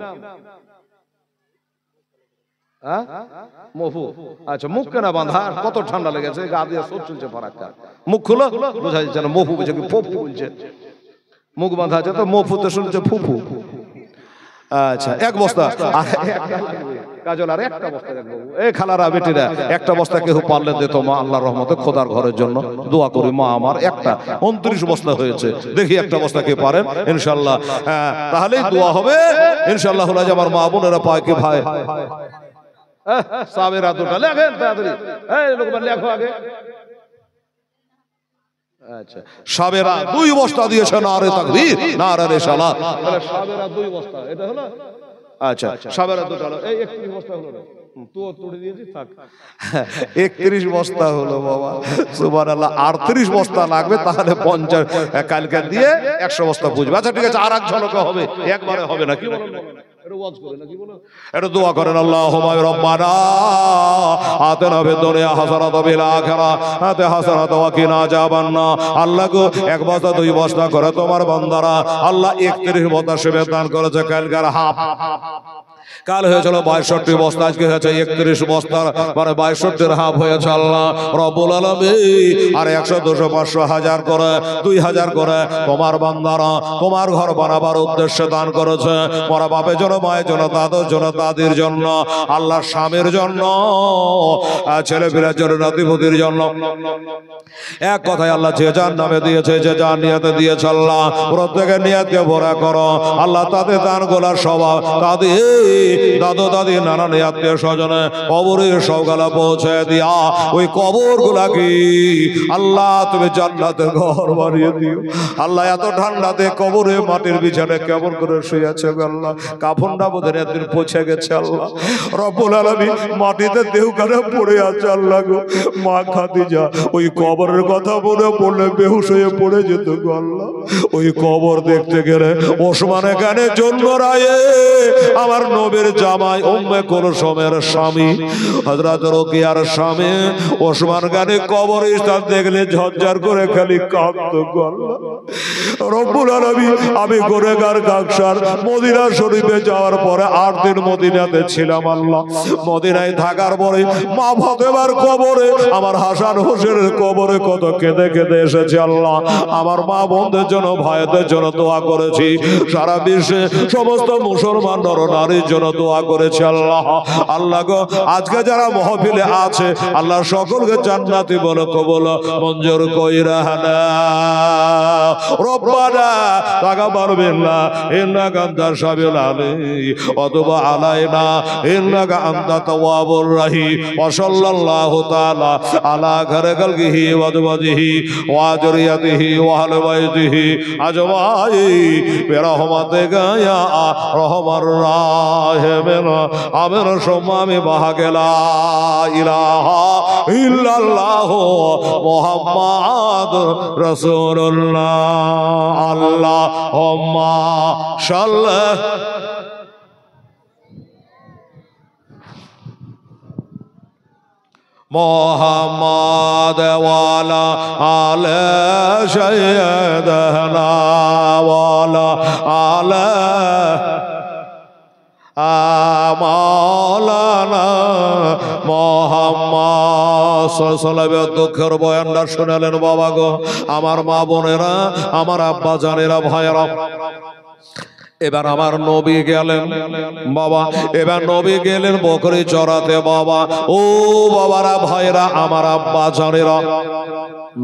হ্যাঁ মফু। আচ্ছা, মুখ কেনা বাঁধা, কত ঠান্ডা লেগেছে, গা দিয়ে সব চলছে ফারাক্কা। মুখ খুলো, বোঝা যাচ্ছে না। মফু বলছে কি ফুফু বলছে, মুখ বাঁধা আছে তো মফুতে শুনছে ফুফু। আচ্ছা 1 বস্তা কাজল, আর 1টা বস্তা রাখবো। এই খালারা বেটিরা 1টা বস্তা কেউ পারলে দিত মা, আল্লাহর রহমতে খোদার ঘরের জন্য দোয়া করি মা আমার। 29 বস্তা হয়েছে, দেখি 1টা বস্তা কে পারেন ইনশাআল্লাহ। হ্যাঁ তাহলেই দোয়া হবে ইনশাআল্লাহ। হলো যে আমার মা বোনেরা পায় কি ভাই সাবেরা 2টা লেখেন তাড়াতাড়ি। এই লোকমান লেখো আগে। আচ্ছা সাবেরা 2 বস্তা দিয়েছে, নারে তাকবীর নারে রিসালাত। তাহলে সাবেরা 2 বস্তা, এটা হলো। আচ্ছা সাবেরা 2টা হলো। এই 31 বস্তা হলো রে, তো তুলে দিয়েছি থাক। 31 বস্তা হলো বাবা, সুবহানাল্লাহ। 38 বস্তা লাগবে, তাহলে 50 কালকে দিয়ে 100 বস্তা বুঝবে। আচ্ছা ঠিক আছে, আর এক ঝলকে হবে, একবারে হবে না, কি বলেন? এটা দোয়া করেন, আল্লাহুম্মা রাব্বানা আতিনা ফিদ দুনিয়া হাসানাতাও ওয়া ফিল আখিরাতি হাসানাতাও ওয়া কিনা আযাবান্নার। আল্লাহ গো 1 বস্তা 2 বস্তা করে তোমার বান্দারা আল্লাহ 31 বস্তা সেবে দান করেছে। কালকার হাফ, কাল হয়েছিল 62 বস্তা, আজকে হয়েছে 31 বস্তা, মানে 62-এর হাফ হয়েছে। আল্লাহ রব্বুল আলামিন আর 100 200 500 1000 করে 2000 করে তোমার বান্দারা তোমার ঘর বানাবার উদ্দেশ্যে দান করেছে। মরা বাপের জন্য, মায়ের জন্য, দাদুর জন্য, দাদির জন্য, আল্লাহ স্বামীর জন্য, ছেলে পিলার জন্য, নাতিপুতির জন্য। এক কথায় আল্লাহ যে যার নামে দিয়েছে, যে যার নিয়তে দিয়েছে, আল্লাহ প্রত্যেকের নিয়তকে ভরা করো আল্লাহ। তাদের দান গোলার স্বভাব, তাদের দাদু দাদি নানান আত্মীয় স্বজনে কবরের সবগুলা পৌঁছে দিয়া ওই কবর গুলাকে আল্লাহ তুমি জান্নাতের ঘর বানিয়ে দিও। আল্লাহ এত ঠান্ডাতে কবরে মাটির বিছানায় কেমন করে শুয়ে আছে আল্লাহ, কাফনটা বোধহয় একদিন পৌঁছে গেছে। আল্লাহ রব্বুল আলামিন মাটিতে দেহখানা পড়ে আছে। আল্লাহ গো মা খাদিজা ওই কবরের কথা মনে পড়লে বেহুশ হয়ে পড়ে যেত গো আল্লাহ। ওই কবর দেখতে গেলে ওসমানে কানে জন্মরায়ে আমার নবীর জামাই উম্মে কুলসুমের স্বামী হযরত রুকিয়ার স্বামী ওসমান গানে কবরস্থান দেখলে ঝরঝর করে খালি কাঁদতো গো আল্লাহ। রব্বুল আলামিন আমি গুনাহগার গাকসার মদিনা শরীফে যাওয়ার পরে 8 দিন মদিনাতে ছিলাম। আল্লাহ মদিনায় থাকার পরে মা ফাতেমার কবরে, আমার হাসান হোসেনের কবরে কত কেঁদে কেঁদে এসেছে। আল্লাহ আমার মা বোনদের জন্য, ভাইদের জন্য দোয়া করেছি। সারা বিশ্বে সমস্ত মুসলমান নর নারীর জন্য দোয়া করেছে। আল্লাহ আল্লাহ গো আজকে যারা মাহফিলে আছে আল্লাহ সকলকে জান্নাতি বলে কবুল মঞ্জুর কইরা নাও। রব্বানা তাকাব্বাল মিন্না ইন্নাকা আনতাস সামিউল আলিম ওয়া তুব আলাইনা ইন্নাকা আনতাত তাওয়াবুর রাহিম। ওয়া সাল্লাল্লাহু তাআলা আলা খায়রিহি ওয়া আজওয়াজিহি ওয়া যুররিয়াতিহি ওয়া আহলি বাইতিহি আজমাইন বিরহমাতিকা ইয়া আরহামার রাহিমিন। আমির সুম্মা বাহাকে লা ইলাহা ইল্লাল্লাহ মুহাম্মাদুর রাসূলুল্লাহ। আল্লাহুম্মা সাল্লি মুহাম্মাদ ওয়া আলা আলি সাইয়্যিদিনা ওয়া আলা আলি মাওলানা মুহাম্মদ সাল্লাল্লাহু আলাইহি। দুঃখের বয়ানটা শুনালেন বাবা গো, আমার মা বোনেরা, আমার আব্বা জানেরা, ভাইয়েরা। এবার আমার নবী গেলেন বাবা, এবার নবী গেলেন বকরি চড়াতে বাবা। ও বাবারা, ভাইরা, আমার আব্বা জানেরা,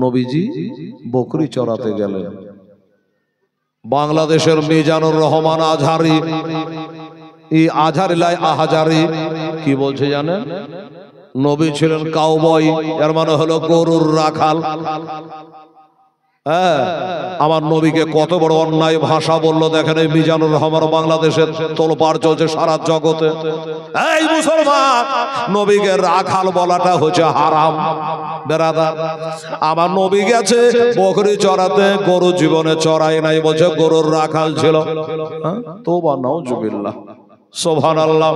নবীজি বকরি চড়াতে গেলেন। বাংলাদেশের মিজানুর রহমান আজহারি, এই আজহারি লাই আহাজারি কি বলছে জানেন? নবী ছিলেন কাউবয়, এর মানে হলো গরুর রাখাল। হ্যাঁ, আমার নবীকে কত বড় অন্যায় ভাষা বললো দেখেন। এই মিজানুর রহমান বাংলাদেশের তোলপাড় চলছে সারা জগতে। এই মুসলমান, নবীকে রাখাল বলাটা হচ্ছে হারাম বেরাদার। আমার নবী গেছে বকরি চড়াতে, গরু জীবনে চড়াই নাই, বলছে গরুর রাখাল ছিল। তোবা নাউজুবিল্লাহ, সুবহানাল্লাহ।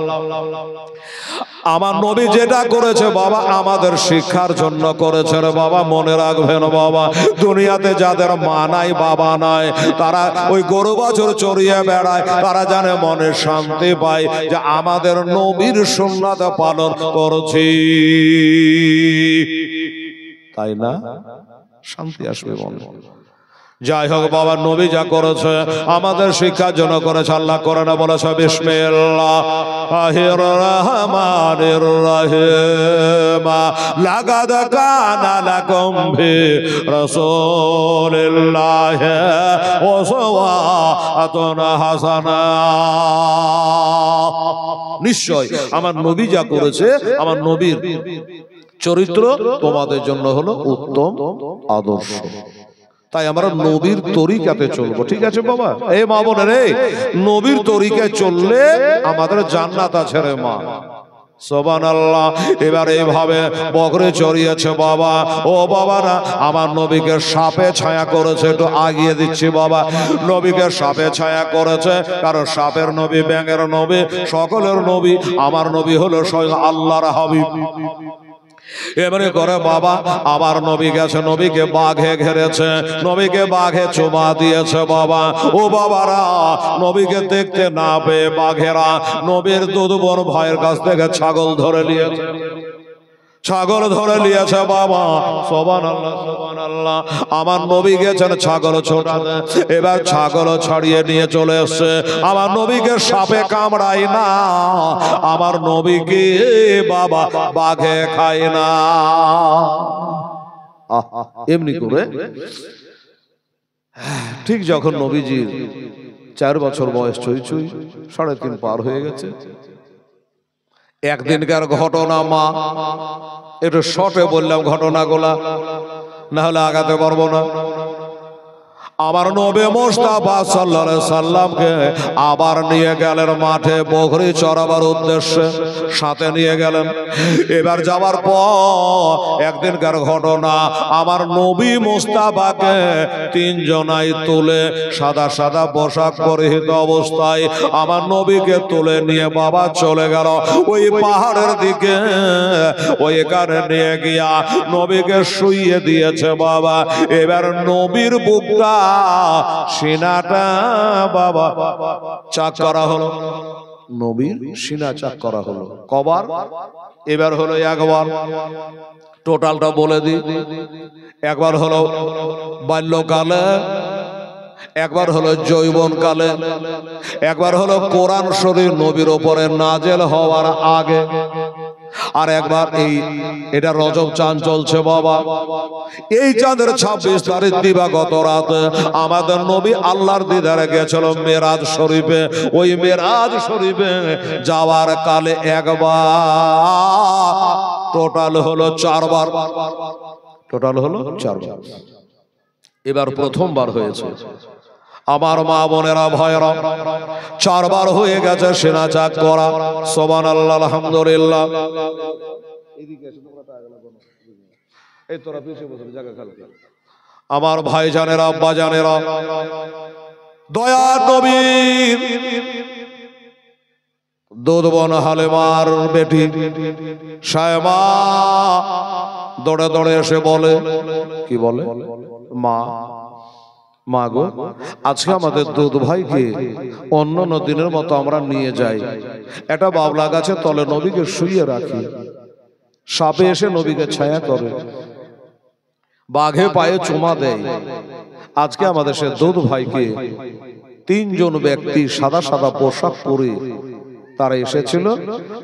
আমার নবী যেটা করেছে বাবা আমাদের শিক্ষার জন্য করেছে রে বাবা, মনে রাখবেন বাবা। দুনিয়াতে যাদের মা নাই বাবা নাই, তারা ওই গরু বছর চড়িয়ে বেড়ায়, তারা জানে মনে শান্তি পায় যে আমাদের নবীর সুন্নাত পালন করছি, তাই না? শান্তি আসবে মনে। যাই হোক বাবা, নবী যা করেছে আমাদের শিক্ষার জন্য করেছে। আল্লাহ কোরআনে বলেছে বিসমিল্লাহির রহমানির রহিম লাকাদ কানা লাকুম ফি রাসূলিল্লাহি উসওয়াতুন হাসানা। নিশ্চয় আমার নবী যা করেছে, আমার নবীর চরিত্র তোমাদের জন্য হলো উত্তম আদর্শ। তাই আমরা নবীর তরিকাতে চলবো, ঠিক আছে বাবা? এই মা বোনের, নবীর তরিকায় চললে আমাদের জান্নাত আছে রে মা, সুবহানাল্লাহ। এবার এইভাবে বকরি চড়িয়েছে বাবা। ও বাবারা, আমার নবীকে সাপে ছায়া করেছে। একটু আগিয়ে দিচ্ছি বাবা। নবীকে সাপে ছায়া করেছে, কারণ সাপের নবী, ব্যাঙের নবী, সকলের নবী। আমার নবী হলো স্বয়ং আল্লাহর হাবিব। এবারে করে বাবা আবার নবী গেছে, নবীকে বাঘে ঘেরেছে, নবীকে বাঘে চুমা দিয়েছে বাবা। ও বাবারা, নবীকে দেখতে না পেয়ে বাঘেরা নবীর দুধ বোন ভাইয়ের কাছ থেকে ছাগল ধরে নিয়েছে, ছাগল ধরে নিয়েছে বাবা। সুবহানাল্লাহ, সুবহানাল্লাহ। আমার নবী গেছেন ছাগল ছোটাতে, এবার ছাগল ছাড়িয়ে নিয়ে চলে এসছে। আমার নবীকে সাপে কামড়ায় না, আমার নবীকে বাবা বাঘে খায় না। এমনি করে ঠিক যখন নবীজির 4 বছর বয়স, ছুঁই 3.5 পার হয়ে গেছে, একদিনকার ঘটনা মা, একটু শর্টে বললাম ঘটনাগুলা, না হলে আগাতে পারবো না। আমার নবী মুস্তাফা সাল্লাল্লাহু আলাইহি সাল্লামকে আবার নিয়ে গেলেন মাঠে বকরি চড়াবার উদ্দেশ্যে, সাথে নিয়ে গেলেন। এবার যাওয়ার পর একদিনকার ঘটনা, আমার নবী মুস্তাফাকে 3 জনাই তুলে সাদা সাদা পোশাক পরিহিত অবস্থায় আমার নবীকে তুলে নিয়ে বাবা চলে গেল ওই পাহাড়ের দিকে। ওইখানে নিয়ে গিয়া নবীকে শুইয়ে দিয়েছে বাবা। এবার নবীর বুকটা, সিনাটা বাবা চাক করা হলো, নবীর সিনা চাক করা হলো। কবার? এবার হলো একবার। টোটালটা বলে দিই। একবার হলো বাল্যকালে, একবার হলো যৌবনকালে, একবার হলো কোরআন শরীফ নবীর উপরে নাজেল হওয়ার আগে, আর একবার এটা রজব চাঁদ চলছে বাবা। এই চাঁদের 26 তারিখ দিবাগত রাতে আমাদের নবী আল্লাহর দিদারে গেছিল মেরাজ শরীফে। ওই মেরাজ শরীফে যাওয়ার কালে একবার, টোটাল হলো 4 বার। টোটাল হলো 4 বার। এবার প্রথমবার হয়েছে। আমার মা বোনেরা ভাইরা, 4 বার হয়ে গেছে সিনা চাক করা। সুবহানাল্লাহ, আলহামদুলিল্লাহ। আমার ভাইজানেরা, আব্বা জানেরা, দয়ার নবী দুধবন হালেমার বেটি সায়মা দৌড়ে দৌড়ে এসে বলে, কি বলে? মা, মা গো, আজকে আমাদের দুধ ভাইকে অন্য দিনের মতো আমরা নিয়ে যাই, একটা বাবলা গাছের তলে নবীকে শুইয়ে রাখি, সাপে এসে নবীকে ছায়া করে, বাঘে পায়ে চুমা দেয়। আজকে আমাদের সে দুধ ভাইকে 3 জন ব্যক্তি সাদা সাদা পোশাক পরে তারা এসেছিল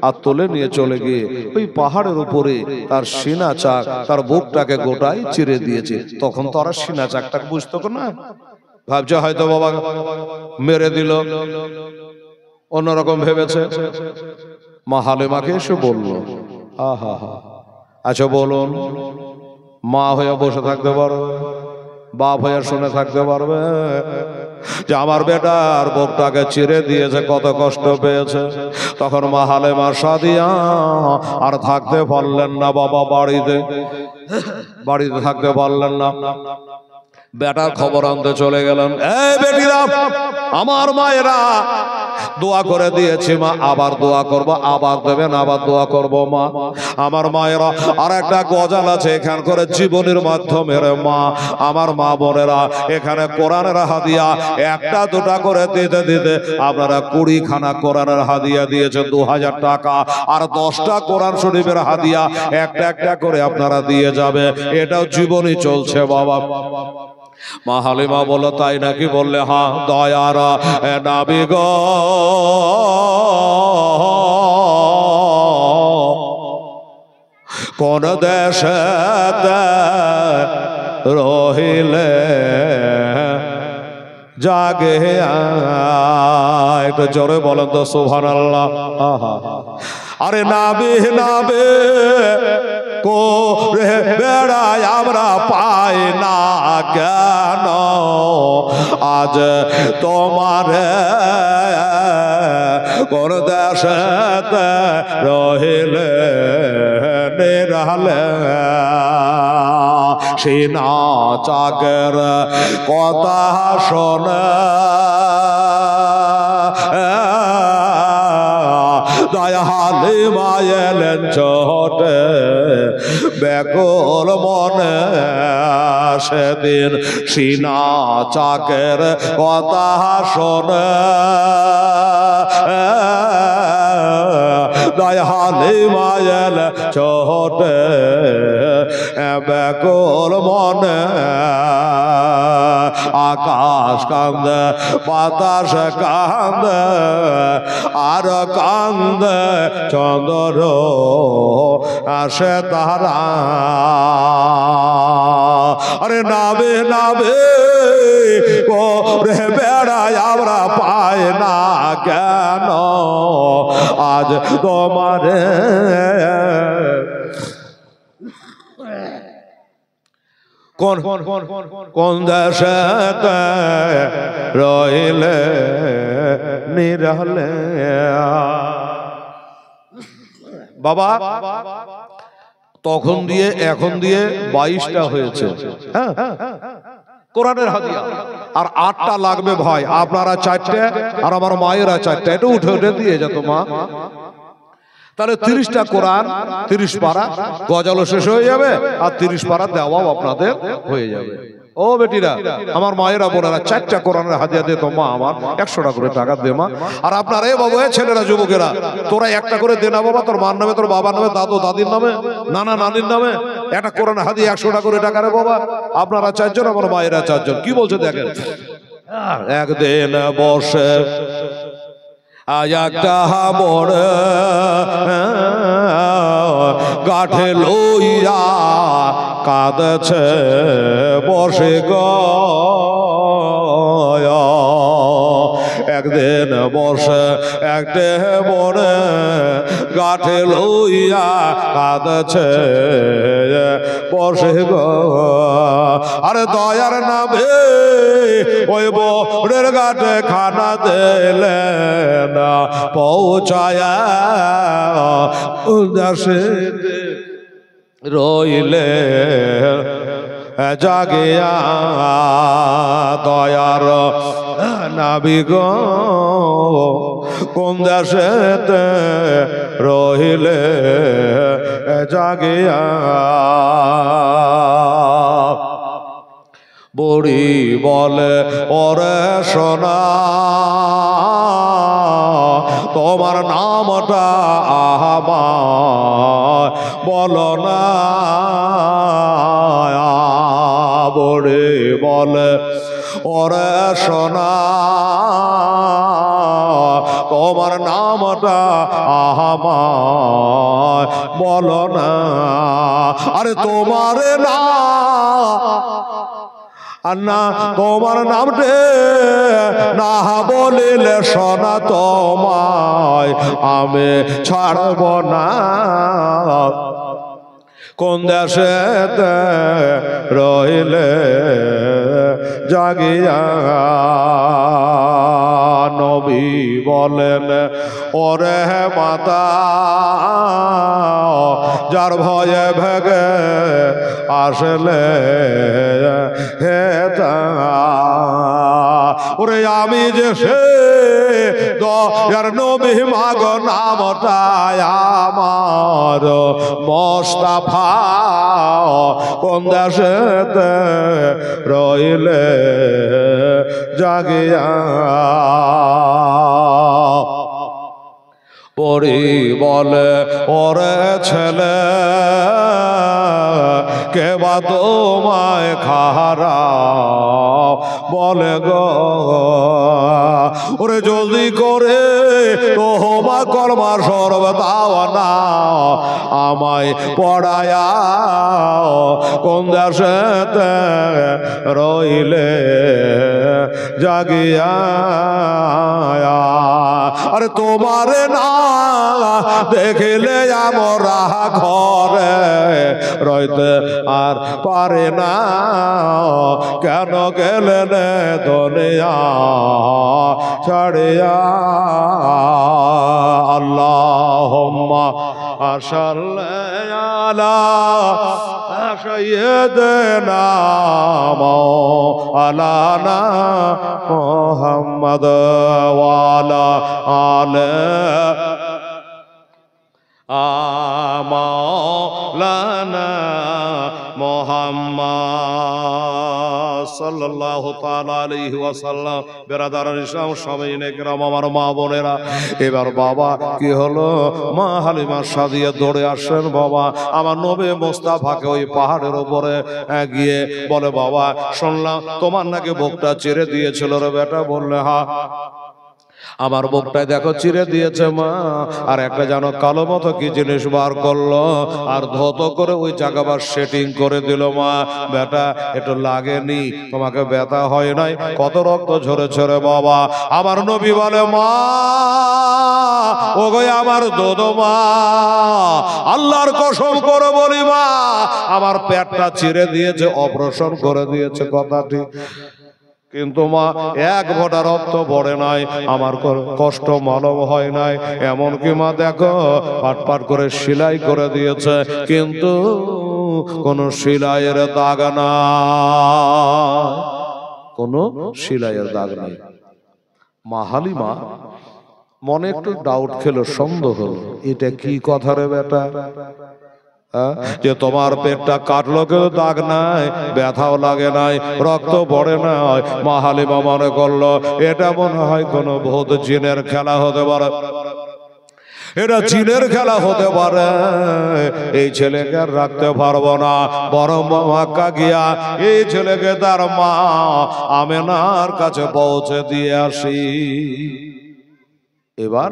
আর তুলে নিয়ে চলে গিয়ে ওই পাহাড়ের উপরে তার সিনা চাক, তার বুকটাকে গোটাই চিরে দিয়েছে। তখন তো আর সিনা চাকটাকে বুঝতো না, ভাবছে হয়তো বাবা মেরে দিল, অন্যরকম ভেবেছে। মা হালেমাকে এসে বলল, আহা হা, আচ্ছা বলুন, মা হয়ে বসে থাকতে পারো? বাপ হয়ে শুনে থাকতে পারবে যে আমার বেটার বুকটাকে চিরে দিয়েছে, কত কষ্ট পেয়েছে। তখন মা হালেমা সাদিয়া আর থাকতে পারলেন না বাবা, বাড়িতে থাকতে পারলেন না। বেটার খবর আনতে চলে গেলেন। এই বেটিরা, আমার মায়েরা দোয়া করে দিয়েছি মা, আবার দোয়া করব, আবার দেবেন, আবার দোয়া করব মা। আমার মায়েরা আর একটা গজাল আছে এখান করে জীবনের মাধ্যমে মা, আমার মা বোনেরা এখানে কোরআনের হাদিয়া একটা দুটা করে দিতে দিতে আপনারা 20খানা কোরআনের হাদিয়া দিয়েছেন 2000 টাকা, আর 10টা কোরআন শরীফের হাদিয়া একটা একটা করে আপনারা দিয়ে যাবে। এটাও জীবনই চলছে বাবা। মা হালিমা বলল তাই নাকি? বললে হ্যাঁ। দয়ার নবী গো, কোন দেশে রহিলে জাগে, একটু জোরে বলেন তো সুবহানাল্লাহ। আরে নাবি নাবে করে বেড়ায় আমরা পাই না কেন, আজ তোমার কোন দেশে রহিলে নিরালে, সিনা চাকের কথা শোনে দয়া হালিমা এলেন ছোটে ব্যাকুল মনে, সেদিন সিনা চাকের কথা শোনে দয়া হালিমা এলেন ছোটে ব্যাকুল মনে। আকাশ কান্দে, বাতাস কান্দে, আর কান্দে চন্দ্র আসে তারা। আরে নাবে নাবে করে বেড়ায় আমরা পাই না কেন, আজ তোমারে কোন কোন দেশে রইলে নিরালে। বাবা তখন দিয়ে এখন দিয়ে 22টা হয়েছে, হ্যাঁ কোরআনের হাদিয়া, আর 8টা লাগবে ভাই। আপনারা 4টে আর আমার মায়েরা 4টে, এটা উঠে উঠে দিয়ে যেত মা। তাহলে 30টা কোরআন, 30 পারা গজালও শেষ হয়ে যাবে, আর 30 পারা দেওয়াও আপনাদের হয়ে যাবে। ও বেটিরা, আমার মায়েরা বোনেরা, 4টা কোরআনের হাদিয়া দে তো মা, আমার 100 টাকা করে টাকা দে মা। আর আপনারা এই বাবু, ছেলেরা যুবকেরা, তোরা একটা করে দে না বাবা, তোর মার নামে, তোর বাবার নামে, দাদু দাদির নামে, নানা নানির নামে একটা কোরআনের হাদিয়া 100 টাকা করে টাকা রে বাবা। আপনারা 4 জন, আমার মায়েরা 4 জন। কি বলছে দেখেন। একদিন বসে একটা বড় গাঠে লইয়া কাঁদছে বসে গো, একদিন বসে একটা বড় গাঠে লইয়া কাঁদছে বসে গো। আরে দয়ার নামে ওই বড়ের গাঠে খানা দিলে না পৌঁছায়া উদাসে রইলে জাগিয়া দয়ার নাবি গো, কোন দেশেতে রহিলে জাগিয়া। বুড়ি বলে ওরে সোনা, তোমার নামটা আমার বলো না। বুড়ি বলে ওরে সোনা, তোমার নামটা আমার বলো না। আরে তোমার না না তোমার নামটে না বলিলে সোনা তোমায় আমি ছাড়ব না। কোন দেশেতে রইলে জাগিয়া নবী বলেন ওরে মাতা যার ভয়ে ভেগে আসলে হেতা ওরে আমি যে সে দয়ার নবী মাগ নামটায় আমার মোস্তাফা কোন দেশেতে রইলে জাগিয়া পরি বলে ওরে ছেলে কে বা তোমায় খারা বলে গো ওরে জলদি করে তোমা কর্মা সর্ব দাও না আমায় পড়ায়া কোন দেশেতে রইলে জাগিয়া আরে তোমারে না দেখিলে আমরা ঘরে রইতে আর পারে না কেন গেলেন দুনিয়া ছাড়িয়া আল্লাহুম্মা সাল্লি আলা সাইয়্যিদিনা মাওলানা মুহাম্মদ ওয়া আলা আলি মাওলানা মুহাম্মদ সাল্লাল্লাহু তাআলা আলাইহি ওয়াসাল্লাম। বেরাদারান ইসলাম সামিনে কেরাম আমার মা বোনেরা, এবার বাবা কি হলো মা হালিমা সাদিয়া দৌড়ে আসেন বাবা আমার নবী মুস্তাফাকে ওই পাহাড়ের উপরে গিয়ে বলে বাবা শুনলাম তোমার নাকি বুকটা চিরে দিয়েছিল রে বেটা। বললে হ্যাঁ আমার বুকটায় দেখো চিরে দিয়েছে মা। আর একটা যেন কালো মতো কি জিনিস বার করলো আর ধত করে ওই জায়গাবার সেটিং করে দিল মা। বেটা একটু লাগেনি, তোমাকে ব্যথা হয় নাই, কত রক্ত ঝরে ঝরে বাবা। আমার নবী বলে মা ও গো আমার দোদো মা, আল্লাহর কসম করে বলি মা আমার পেটটা চিরে দিয়েছে, অপারেশন করে দিয়েছে কথা ঠিক, কিন্তু মা এক ফোঁটা রক্ত পড়ে নাই, আমার কষ্ট মালব হয় নাই। এমনকি মা দেখো পাট পাট করে সেলাই করে দিয়েছে, কিন্তু কোন সেলাইয়ের দাগ নাই, কোন সেলাইয়ের দাগ নাই। মা হালিমা মনে একটু ডাউট খেলো, সন্দেহ হলো, এটা কি কথা রে বেটা, যে তোমার পেটটা কাটলো কেউ দাগ নাই, ব্যথাও লাগে নাই, রক্ত পড়ে নাই। মা হালিমা মনে করলো এটা মনে হয় কোনো ভূত জিনের খেলা হতে পারে, এটা জিনের খেলা হতে পারে, এই ছেলেকে আর রাখতে পারবো না, বড় মক্কা গিয়া এই ছেলেকে তার মা আমেনার কাছে পৌঁছে দিয়ে আসি। এবার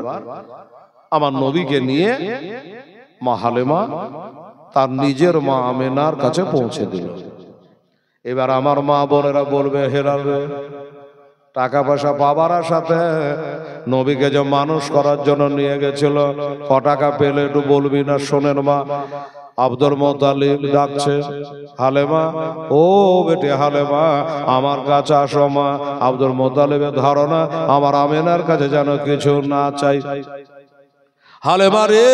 আমার নবীকে নিয়ে মা হালিমা তার নিজের মা আমেনার কাছে পৌঁছে দিল। এবার আমার মা বোনেরা বলবে হেরাল রে, টাকা পয়সা পাবার সাথে নবীকে যে মানুষ করার জন্য নিয়ে গেছিল, ক টাকা পেলে একটু বলবি না? শোনেন মা, আব্দুল মুত্তালিব ডাকছে, হালেমা ও বেটি হালেমা আমার কাছে আসো মা। আব্দুল মুত্তালিবের ধারণা আমার আমেনার কাছে যেন কিছু না চাই। হালেমা রে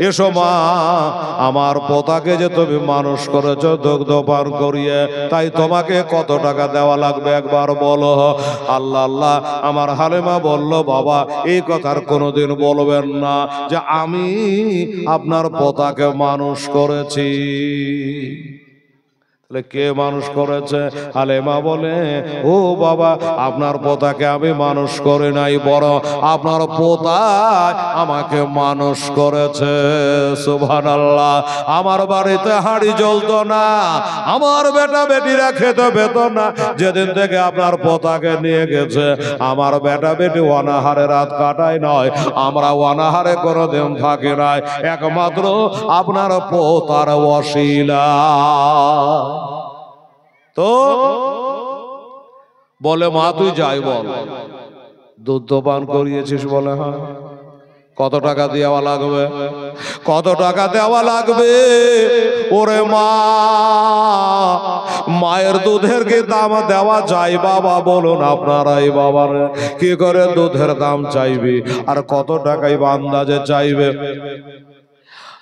এসো মা, আমার পোতাকে যে তুমি মানুষ করেছো দুগ্ধ পান করিয়ে, তাই তোমাকে কত টাকা দেওয়া লাগবে একবার বলো। আল্লাহ আল্লাহ আমার হালিমা বলল বাবা এই কথার কোনোদিন বলবেন না যে আমি আপনার পোতাকে মানুষ করেছি। তাহলে কে মানুষ করেছে? হালিমা বলে ও বাবা আপনার পোতাকে আমি মানুষ করি নাই, বড় আপনার পোতা আমাকে মানুষ করেছে। সুবহানাল্লাহ। আমার বাড়িতে হাঁড়ি জ্বলতো না, আমার বেটা বেটিরা খেতে পেত না, যেদিন থেকে আপনার পোতাকে নিয়ে গেছে আমার বেটা বেটি অনাহারে রাত কাটায় নয়, আমরা অনাহারে কোনোদিন থাকি নাই, একমাত্র আপনার পোতার ওসিলা। তো বলে মা তুই যাই বল, দুধ পান করিয়েছিস? বলে হ্যাঁ। কত টাকা দেওয়া লাগবে? কত টাকা দেওয়া লাগবে? ওরে মা, মায়ের দুধের কি দাম দেওয়া যায় বাবা? বলুন আপনারাই বাবার কি করে দুধের দাম চাইবে, আর কত টাকাই বা আন্দাজে চাইবে?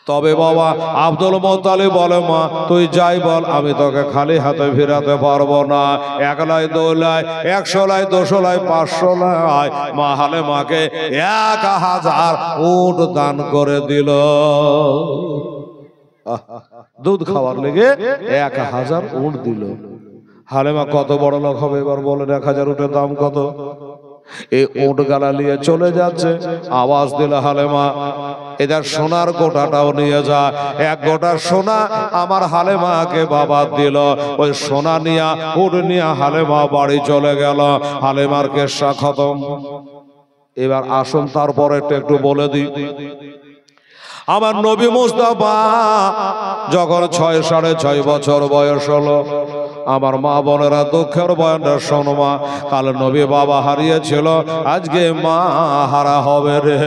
তবে বাবা আব্দুল মুত্তালিব বলে, মা তুই যাই বল, আমি তোকে খালি হাতে ফিরাতে পারবো না। 1 লাই 2 লাই 100 লাই 200 লাই 500 লাই মা হালেমাকে 1000 উট দান করে দিল। দুধ খাওয়ার লেগে 1000 উট দিল। হালেমা কত বড় লোক হবে এবার বলেন? 1000 উটের দাম কত? এই উট গালা নিয়ে চলে যাচ্ছে, আওয়াজ দিল, হালেমা এদের সোনার গোটাটাও নিয়ে যা। 1 গোটা সোনা আমার হালেমাকে বাবা দিল। ওই সোনা নিয়া উট নিয়া হালেমা বাড়ি চলে গেল। হালেমার কেসা খতম। এবার আসুন তারপরে একটু বলে দিই, আমার নবী মুস্তাফা যখন 6.5 বছর বয়স হলো, আমার মা বোনেরা দুঃখের বয়ানটা শোনো মা, কাল নবী বাবা হারিয়েছিল, আজকে মা হারা হবে রে।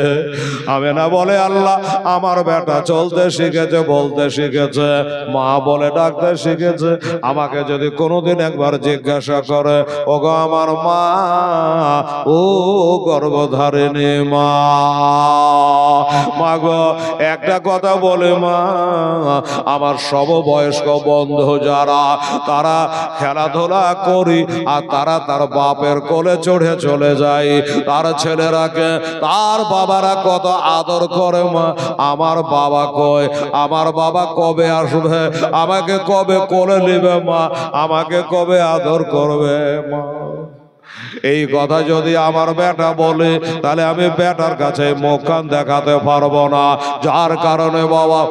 আমেনা বলে, আল্লাহ আমার বেটা চলতে শিখেছে, বলতে শিখেছে, মা বলে ডাকতে শিখেছে। আমাকে যদি কোনোদিন একবার জিজ্ঞাসা করে, ওগো আমার মা, ও গর্ভধারিণী মা, মা গো একটা কথা বলে মা, আমার সব বয়স্ক বন্ধু যারা, তারা খেলাধুলা করি আর তারা তার বাপের কোলে চড়ে চলে যায়, তার ছেলেরাকে তার বাবারা কত আদর করে মা। আমার বাবা কই, আমার বাবা কবে আসবে, আমাকে কবে কোলে নেবে মা, আমাকে কবে আদর করবে মা। এই কথা যদি আমার বেটা বলে, তাহলে আমি বেটার কাছে মুখ কান দেখাতে পারবো না। যার কারণে বাবা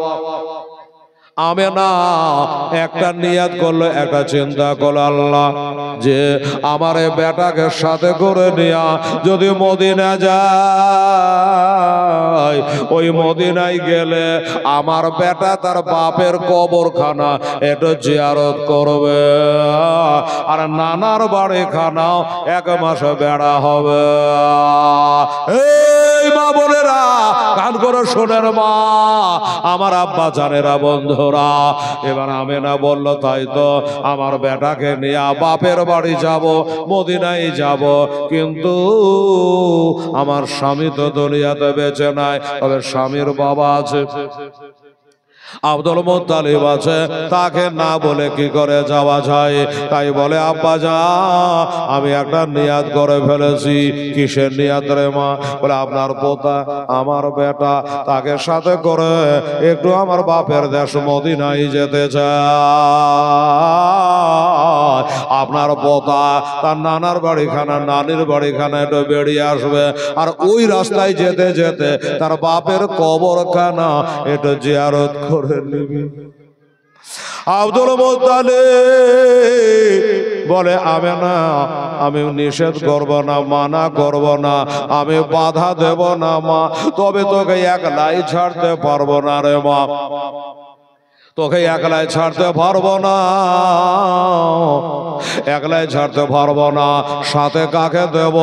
আমেনা একটা নিয়াত করলো, একটা চিন্তা করলো, আল্লাহ যে আমার এই বেটাকে সাথে করে নিয়া যদি মদিনা যায়, ওই মদিনায় গেলে আমার বেটা তার বাপের কবরখানা একটু জিয়ারত করবে, আর নানার বাড়ি খানাও 1 মাসে বেড়া হবে। এই মা বোনেরা কান করে শোনেন মা, আমার আব্বা জানেরা, বন্ধুরা। এবার আমেনা বলল, তাই তো আমার বেটাকে নিয়ে বাপের বাড়ি যাব, মদিনায় যাব, কিন্তু আমার স্বামী তো দুনিয়াতে বেঁচে নাই, তবে স্বামীর বাবা আছে, আব্দুল মুত্তালিব আছে, তাকে না বলে কি করে যাওয়া যায়? তাই বলে, আব্বা যা আমি একটা নিয়াত করে ফেলেছি। কিসের নিয়াত রে মা? বলে, আপনার পোতা আমার বেটা, তাকে সাথে করে একটু আমার বাপের দেশ মদিনায় যেতে চায়। আপনার পোতা তার নানার বাড়িখানা, নানির বাড়িখানা একটু বেরিয়ে আসবে, আর ওই রাস্তায় যেতে যেতে তার বাপের কবরখানা একটু জিয়ারত করে নিবি। আব্দুল মুত্তালিব বলে, আমি নিষেধ করব না, মানা করব না, আমি বাধা দেব না মা, তবে তোকে একলাই ছাড়তে পারবো না রে মা, তোকে একলাই ছাড়তে পারবো না, একলাই ছাড়তে পারবো না। সাথে কাকে দেব?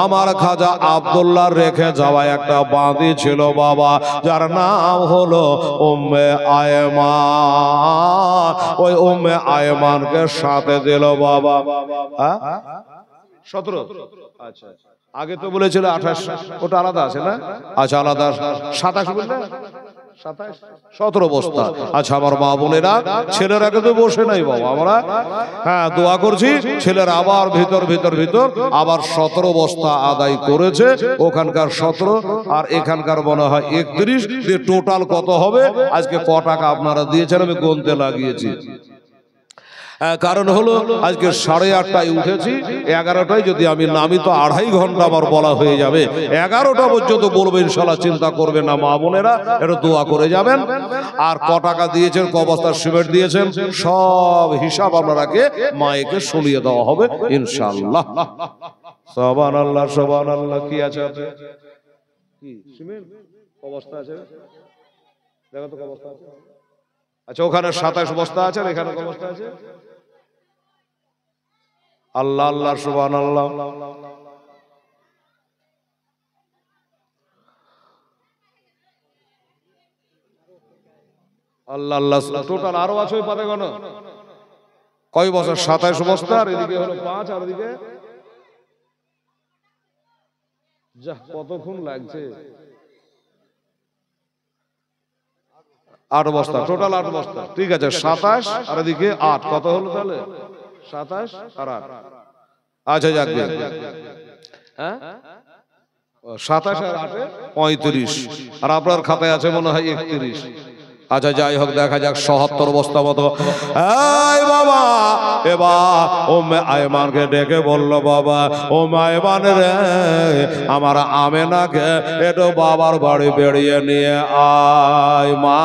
আমার খাজা আব্দুল্লাহ রেখে যাওয়া একটা বাঁধি ছিল বাবা, যার নাম হলো উম্মে আয়মান। ওই উম্মে আয়মানকে সাথে দিল বাবা। 17? আচ্ছা, আগে তো বলেছিল 28, ওটা আলাদা আছে না? আচ্ছা আলাদা, 27 বললে 27, 17 বস্তা। আচ্ছা আমার মা বোনেরা, ছেলেরা কিন্তু বসে নাই বাবা, আমরা হ্যাঁ দোয়া করছি, ছেলেরা আবার ভিতর আবার 17 বস্তা আদায় করেছে। ওখানকার 17 আর এখানকার মনে হয় 31, দিয়ে টোটাল কত হবে? আজকে ক টাকা আপনারা দিয়েছেন আমি গুনতে লাগিয়েছি। কারণ হলো আজকে 8:30টায় উঠেছি, 11টায় যদি আমি নামি তো 2.5 ঘন্টা আমার বলা হয়ে যাবে। 11টা পর্যন্ত বলবো ইনশাল্লাহ, চিন্তা করবেন না মা বোনেরা, একটু দোয়া করে যাবেন। আর ক টাকা দিয়েছেন, ক বস্তা সিমেন্ট দিয়েছেন, সব হিসাব আপনারাকে মায়েকে শুনিয়ে দেওয়া হবে ইনশাল্লাহ। সুবহানাল্লাহ, সুবহানাল্লাহ। কি আছে? কি সিমেন্ট ক বস্তা আছে? দেখো তো ক বস্তা আছে। আচ্ছা ওখানে 27 বস্তা আছে, আর এখানে ক বস্তা আছে? আল্লাহ আল্লাহ, সুবহানাল্লাহ। আল্লাহ আল্লাহ, টোটাল আরো আছে ওই পাতে গণ কয় বছর? 27 বস্তা, আর এদিকে হলো 5, আর এদিকে যা কতক্ষণ লাগছে, 8 বস্তা, টোটাল 8 বস্তা। ঠিক আছে, 27 আর এদিকে 8, কত হলো তাহলে? 27 আর 8। আচ্ছা যাক, হ্যাঁ 27 আর 8 35, আর আপনার খাতায় আছে মনে হয় 31। আচ্ছা যাই হোক, দেখা যাক 77 বস্তা মতো। এই বাবা, এবার ও আয়মানকে ডেকে বলল, বাবা ও আয়মান রে, আমার আমেনাকে একটু বাবার বাড়ি বেরিয়ে নিয়ে আয়। মা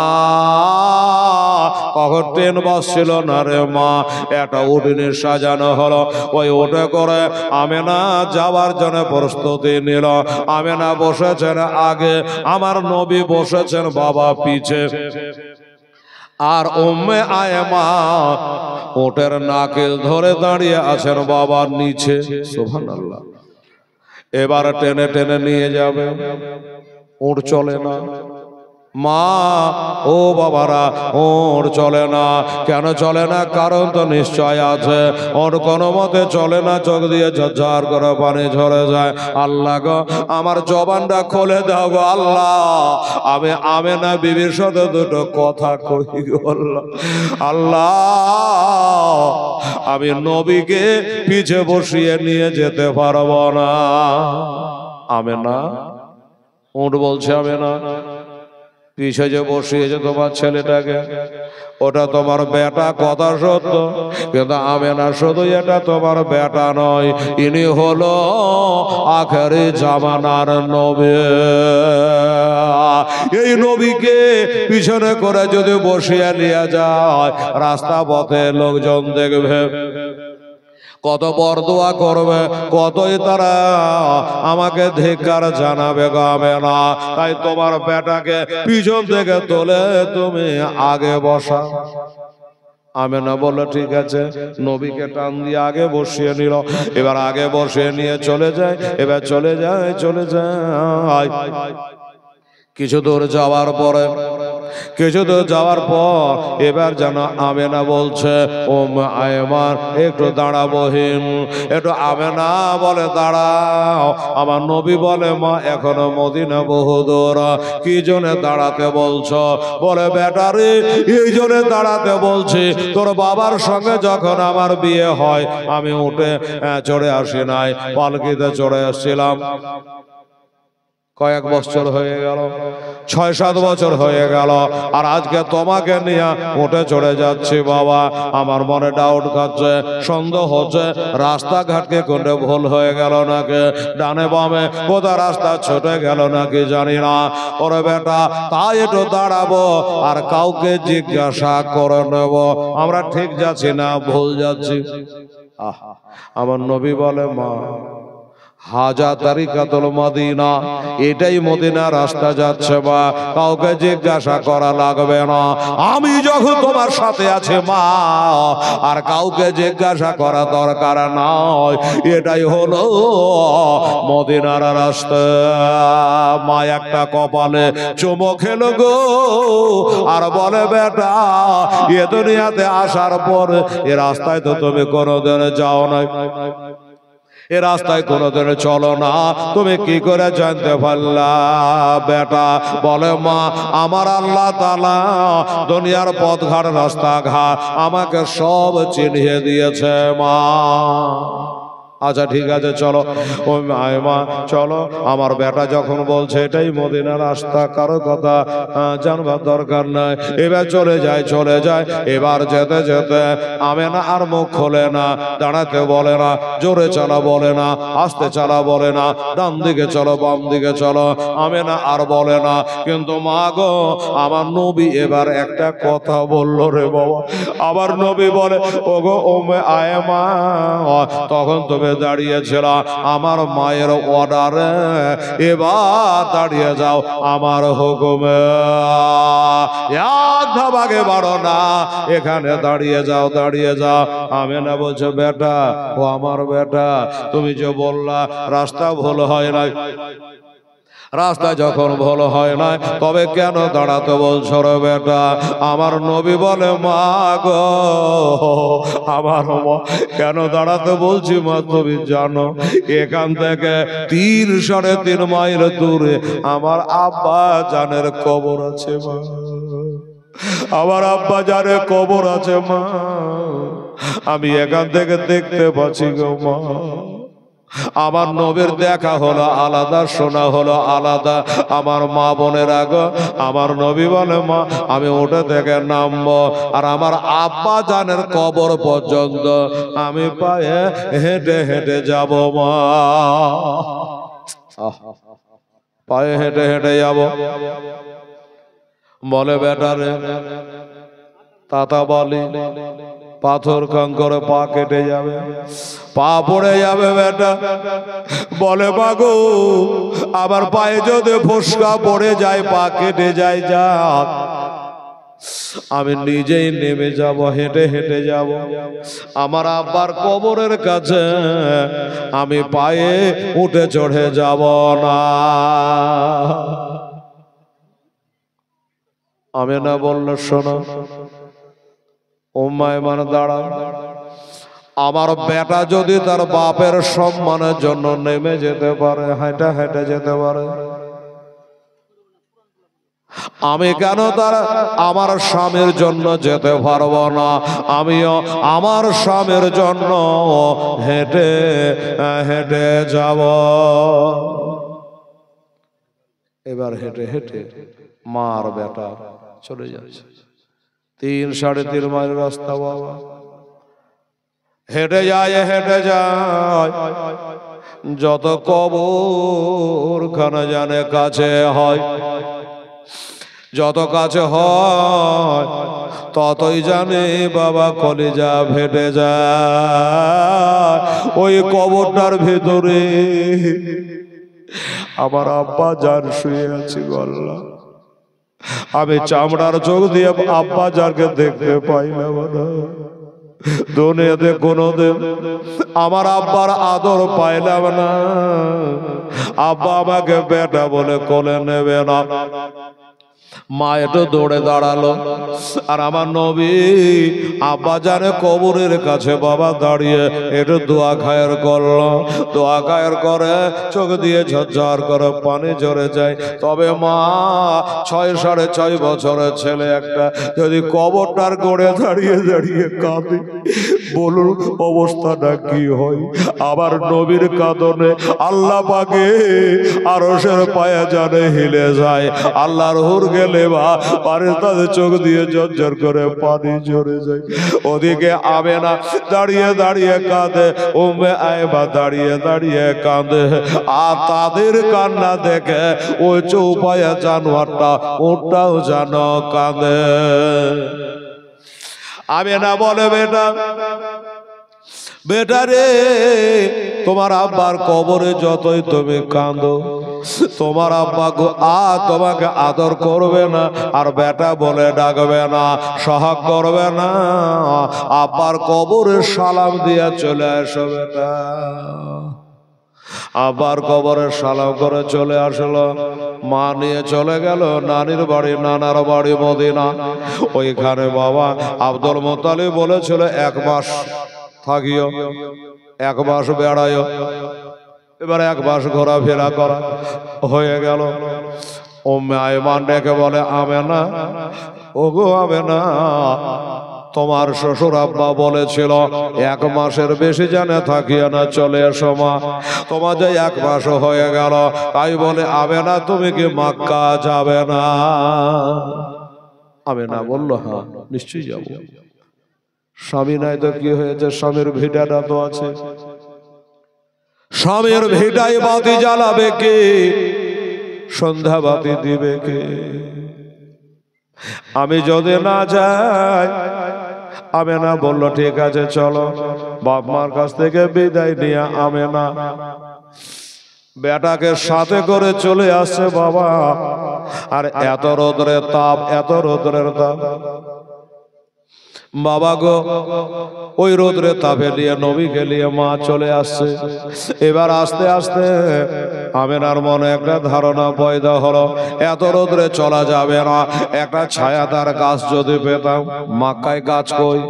কখন ট্রেন বসছিল না রে মা, একটা উঠোনে সাজানো হলো, ওই উঠে করে আমেনা যাওয়ার জন্য প্রস্তুতি নিল। আমেনা বসেছেন আগে, আমার নবী বসেছেন বাবা পিছে, আর উম্মে আয়মা ওটের নাকেল ধরে দাঁড়িয়ে আছেন বাবার নিচে। সুবহানাল্লাহ। এবার টেনে টেনে নিয়ে যাবে, উঠ চলে না। মা ও বাবারা, ওর চলে না। কেন চলে না? কারণ তো নিশ্চয় আছে। ওর কোনো মতে চলে না, চোখ দিয়ে ঝরঝর করে পানি ঝরে যায়। আল্লাহ গো, আমার জবানটা খুলে দাও গো আল্লাহ, আমি আমেনা বিবির সাথে দুটো কথা কই গো আল্লাহ। আল্লাহ, আমি নবীকে পিছে বসিয়ে নিয়ে যেতে পারবো না। আমেনা, উঠ বলছে আমেনা, পিছে যে বসিয়েছে তোমার ছেলেটাকে, ওটা তোমার বেটা, কথা সত্য, কিন্তু আমেনা শুধু এটা তোমার বেটা নয়, ইনি হলো আখেরি জামানার নবী। এই নবীকে পিছনে করে যদি বসিয়ে নিয়ে যায়, রাস্তা পথে লোকজন দেখবে, কত বরদোয়া করবে, কতই তারা আমাকে ধিক্কার জানাবে গো আমেনা। তাই তোমার বেটাকে পিছন থেকে তোলে তুমি আগে বসা। আমেনা বলল ঠিক আছে। নবীকে টান দিয়ে আগে বসিয়ে নিল। এবার আগে বসিয়ে নিয়ে চলে যায়, এবার চলে যায় চলে যায়। কিছু দূর যাওয়ার পরে, কিছু দূর যাওয়ার পর এবার যেন আমেনা বলছে, ও আয়মান একটু দাঁড়াবহিন, একটু। আমেনা বলে দাঁড়াও। আমার নবী বলে, মা এখনো মদিনা বহু দূর, কি জন্য দাঁড়াতে বলছো? বলে বেটারে, এই জন্য দাঁড়াতে বলছি, তোর বাবার সঙ্গে যখন আমার বিয়ে হয়, আমি উঠে চড়ে আসি নাই, পালকিতে চড়ে আসছিলাম। কয়েক বছর হয়ে গেল, 6-7 বছর হয়ে গেল, আর আজকে তোমাকে নিয়ে উঠে চড়ে যাচ্ছি বাবা। আমার মনে ডাউট খাচ্ছে, সন্দেহ হচ্ছে, রাস্তাঘাটকে কোনটা ভুল হয়ে গেল নাকি, ডানে বামে কোথায় রাস্তা ছুটে গেল নাকি জানি না। ওরে বেটা, তাই একটু দাঁড়াবো আর কাউকে জিজ্ঞাসা করে নেব আমরা ঠিক যাচ্ছি না ভুল যাচ্ছি। আমার নবী বলে, মা হাজা তারিকাতুল মদিনা, এটাই মদিনা রাস্তা যাচ্ছে মা, কাউকে জিজ্ঞাসা করা লাগবে না। আমি যখন তোমার সাথে আছে মা, আর কাউকে জিজ্ঞাসা করা দরকার নয়, এটাই হলো মদিনার রাস্তা। মা একটা কপালে চুমো খেলো গো, আর বলে বেটা, এ দুনিয়াতে আসার পর এ রাস্তায় তো তুমি কোনোদিন যাও নাই, এ রাস্তায় কোনোদিন চলো না, তুমি কি করে জানতে পারলা? বেটা বলে, মা আমার আল্লাহ তাআলা দুনিয়ার পথঘাট রাস্তাঘাট আমাকে সব চিনিয়ে দিয়েছে মা। আচ্ছা ঠিক আছে চলো। ওই মা চলো, আমার বেটা যখন বলছে এটাই মদিনার রাস্তা, কারো কথা জানবার দরকার নাই। এবার চলে যায় চলে যায়। এবার যেতে যেতে আমেনা আর মুখ খোলে না, দাঁড়াতে বলে না, জোরে চালা বলে না, আস্তে চালা বলে না, ডান দিকে চলো বাম দিকে চলো, আমেনা আর বলে না। কিন্তু মা গো, আমার নবী এবার একটা কথা বললো রে বাবা। আবার নবী বলে, ওগো ওমে আয়মা, তখন তুমি দাঁড়িয়েছিল আমার মায়ের অর্ডারে, এবার দাঁড়িয়ে যাও আমার হুকুমে, এক ধাপ আগে বাড়ো না, এখানে দাঁড়িয়ে যাও দাঁড়িয়ে যাও। আমেনা বলছে, বেটা ও আমার বেটা, তুমি যে বললা রাস্তা ভুল হয় না, রাস্তায় যখন ভালো হয় না, তবে কেন দাঁড়াতে বলছো রে বেটা? আমার নবী বলে, মা গো, আমার মা, কেন দাঁড়াতে বলছি মা তুমি জানো? এখান থেকে 3-3.5 মাইল দূরে আমার আব্বা জানের কবর আছে মা। আমার আব্বা জানের কবর আছে মা। আমি এখান থেকে দেখতে পাচ্ছি গো মা। আমার নবীর দেখা হলো আলাদা, শোনা হলো আলাদা। আমার মা বোনের আগে আমার নবী বলে, মা আমি উঠে থেকে নামবো, আর আমার আব্বা জানের কবর পর্যন্ত আমি পায়ে হেঁটে হেঁটে যাব মা। পায়ে হেঁটে হেঁটে যাব। বলে বেটারে, তাতা বলি পাথর কাঙ্করে পা কেটে যাবে, পা পড়ে যাবে বেটা। বলে বাগো, আমার পায়ে যদি ফোসকা পড়ে যায়, পা কেটে যায়, যা আমি নিজেই নেমে যাব, হেঁটে হেঁটে যাব আমার আব্বার কবরের কাছে। আমি পায়ে উঠে চড়ে যাব না। আমি না বলল, শোনো উম্মায় মানে দাঁড়া, আমার বেটা যদি তার বাপের সম্মানের জন্য নেমে যেতে পারে, হেঁটে হেঁটে যেতে পারে, আমি কেন তার আমার স্বামীর জন্য যেতে পারবো না? আমিও আমার স্বামীর জন্য হেঁটে হেঁটে যাব। এবার হেঁটে হেঁটে মার বেটা চলে যাচ্ছে 3-3.5 মাইল রাস্তা বাবা। হেঁটে যায় হেঁটে যায়, যত কবর খানা জানে কাছে হয়, যত কাছে হয় ততই জানে বাবা কলিজা ফেটে যায়। ওই কবরটার ভেতরে আমার আব্বা জান শুয়ে আছে গল্লা। আমি চামড়ার চোখ দিয়ে আব্বা জানকে দেখতে পাই না বাবা। দুনিয়াতে কোনোদিন আমার আব্বার আদর পাইলাম না। আব্বা আমাকে বেটা বলে কোলে নেবে না। মা একটু দৌড়ে দাঁড়ালো, আর আমার নবী আব্বা জানে কবরের কাছে বাবা দাঁড়িয়ে একটু দোয়া খায়ের করলো। দোয়া খায়ের করে চোখ দিয়ে ঝরঝর করে পানি ঝরে যায়। তবে মা 6-6.5 বছরের ছেলে একটা যদি কবরটার গোড়ে দাঁড়িয়ে দাঁড়িয়ে কাঁদে, বলুন অবস্থাটা কি হয়? আবার নবীর কাঁদনে আল্লাহ পাকে আরশের পায়া জানে হিলে যায়। আল্লাহর হুর গেলে তাদের চোখ দিয়ে ঝরঝর করে পানি ঝরে যায়। ওদিকে আমেনা দাঁড়িয়ে দাঁড়িয়ে কাঁদে, উম্মে আয়বা দাঁড়িয়ে দাঁড়িয়ে কাঁদে। আর তাদের কান্না দেখে ওই চৌপায়া জানোয়ারটা ওটাও যেন কাঁদে। আমেনা বলে, বেটা বেটা রে, তোমার আব্বার কবরে যতই তুমি কাঁদো, তোমার আব্বা তোমাকে আদর করবে না, আর বেটা বলে ডাকবে না, সহাগ করবে না। আব্বার কবরে সালাম দিয়া চলে আসো বেটা। আব্বার কবরে সালাম করে চলে আসলো। মা নিয়ে চলে গেল নানির বাড়ি, নানার বাড়ি মদিনা। ওইখানে বাবা আব্দুল মুত্তালিব বলেছিল 1 মাস থাকিও, 1 মাস বেড়াইও। এবার 1 মাস ঘোরাফেরা করা হয়ে গেল। উম্মে আয়মান ডেকে বলে, আমেনা, ওগো আমেনা, তোমার শ্বশুর আব্বা বলেছিল 1 মাসের বেশি জানে থাকিও না, চলে এসো মা। তোমার যে 1 মাস হয়ে গেল, তাই বলে আমেনা তুমি কি মক্কা যাবে না? আমেনা বলল, হ্যাঁ নিশ্চয়ই যাব। স্বামী নাই তো কি হয়েছে, স্বামীর ভিটাটা তো আছে। স্বামীর ভিটায় বাতি জ্বালাবে কে? সন্ধ্যা বাতি দিবে কে? আমি যদি না যাই। আমেনা বলল, ঠিক আছে চলো। বাপ মার কাছ থেকে বিদায় নিয়ে আমেনা বেটাকে সাথে করে চলে আসছে বাবা। আর এত রোদ্রের তাপ, এত রোদ্রের তাপ, বাবা গো, ওই রোদ্রে তাপে নিয়ে নবীকে নিয়ে মা চলে আসছে। এবার আস্তে আস্তে আমেনার মনে একটা ধারণা পয়দা হলো, এত রোদ্রে চলা যাবে না, একটা ছায়াদার গাছ যদি পেতাম। মক্কায় গাছ কই?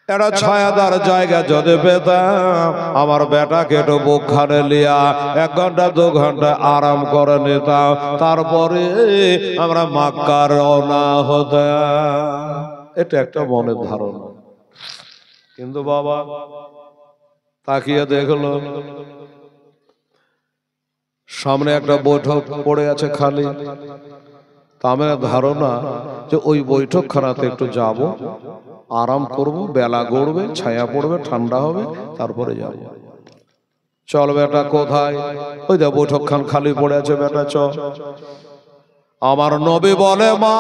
একটা ছায়াদার জায়গা যদি পেতাম, আমার বেটাকে একটু বুকখানে লিয়া 1 ঘন্টা 2 ঘন্টা আরাম করে নিতাম, তারপরে আমরা মক্কা রওনা হতাম। এটা একটা মনের ধারণা। কিন্তু বাবা তাকিয়ে দেখলো সামনে একটা বৈঠক পড়ে আছে খালি। তা আমার ধারণা যে ওই বৈঠকখানাতে একটু যাব, আরাম করব, বেলা গড়বে, ছায়া পড়বে, ঠান্ডা হবে, তারপরে যাব। চল বেটা। কোথায়? ওই দা বৈঠকখান খালি পড়ে আছে, বেটা চল। আমার নবী বলে, মা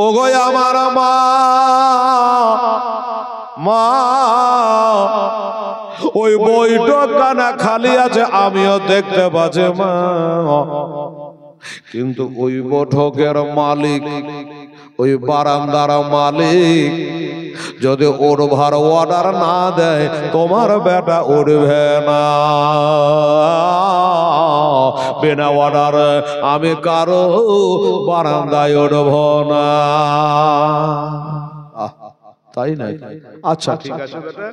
ও গো আমার মা, মা ওই বৈঠকখানা খালি আছে, আমিও দেখতে পাচ্ছি মা, কিন্তু ওই বৈঠকের মালিক, ওই বারান্দার মালিক যদি ওড়বার অর্ডার না দেয়, তোমার বেটা উঠবে না। বিনা অর্ডার আমি কারো বারান্দায় উঠব না। তাই নাই? আচ্ছা ঠিক আছে বেটা,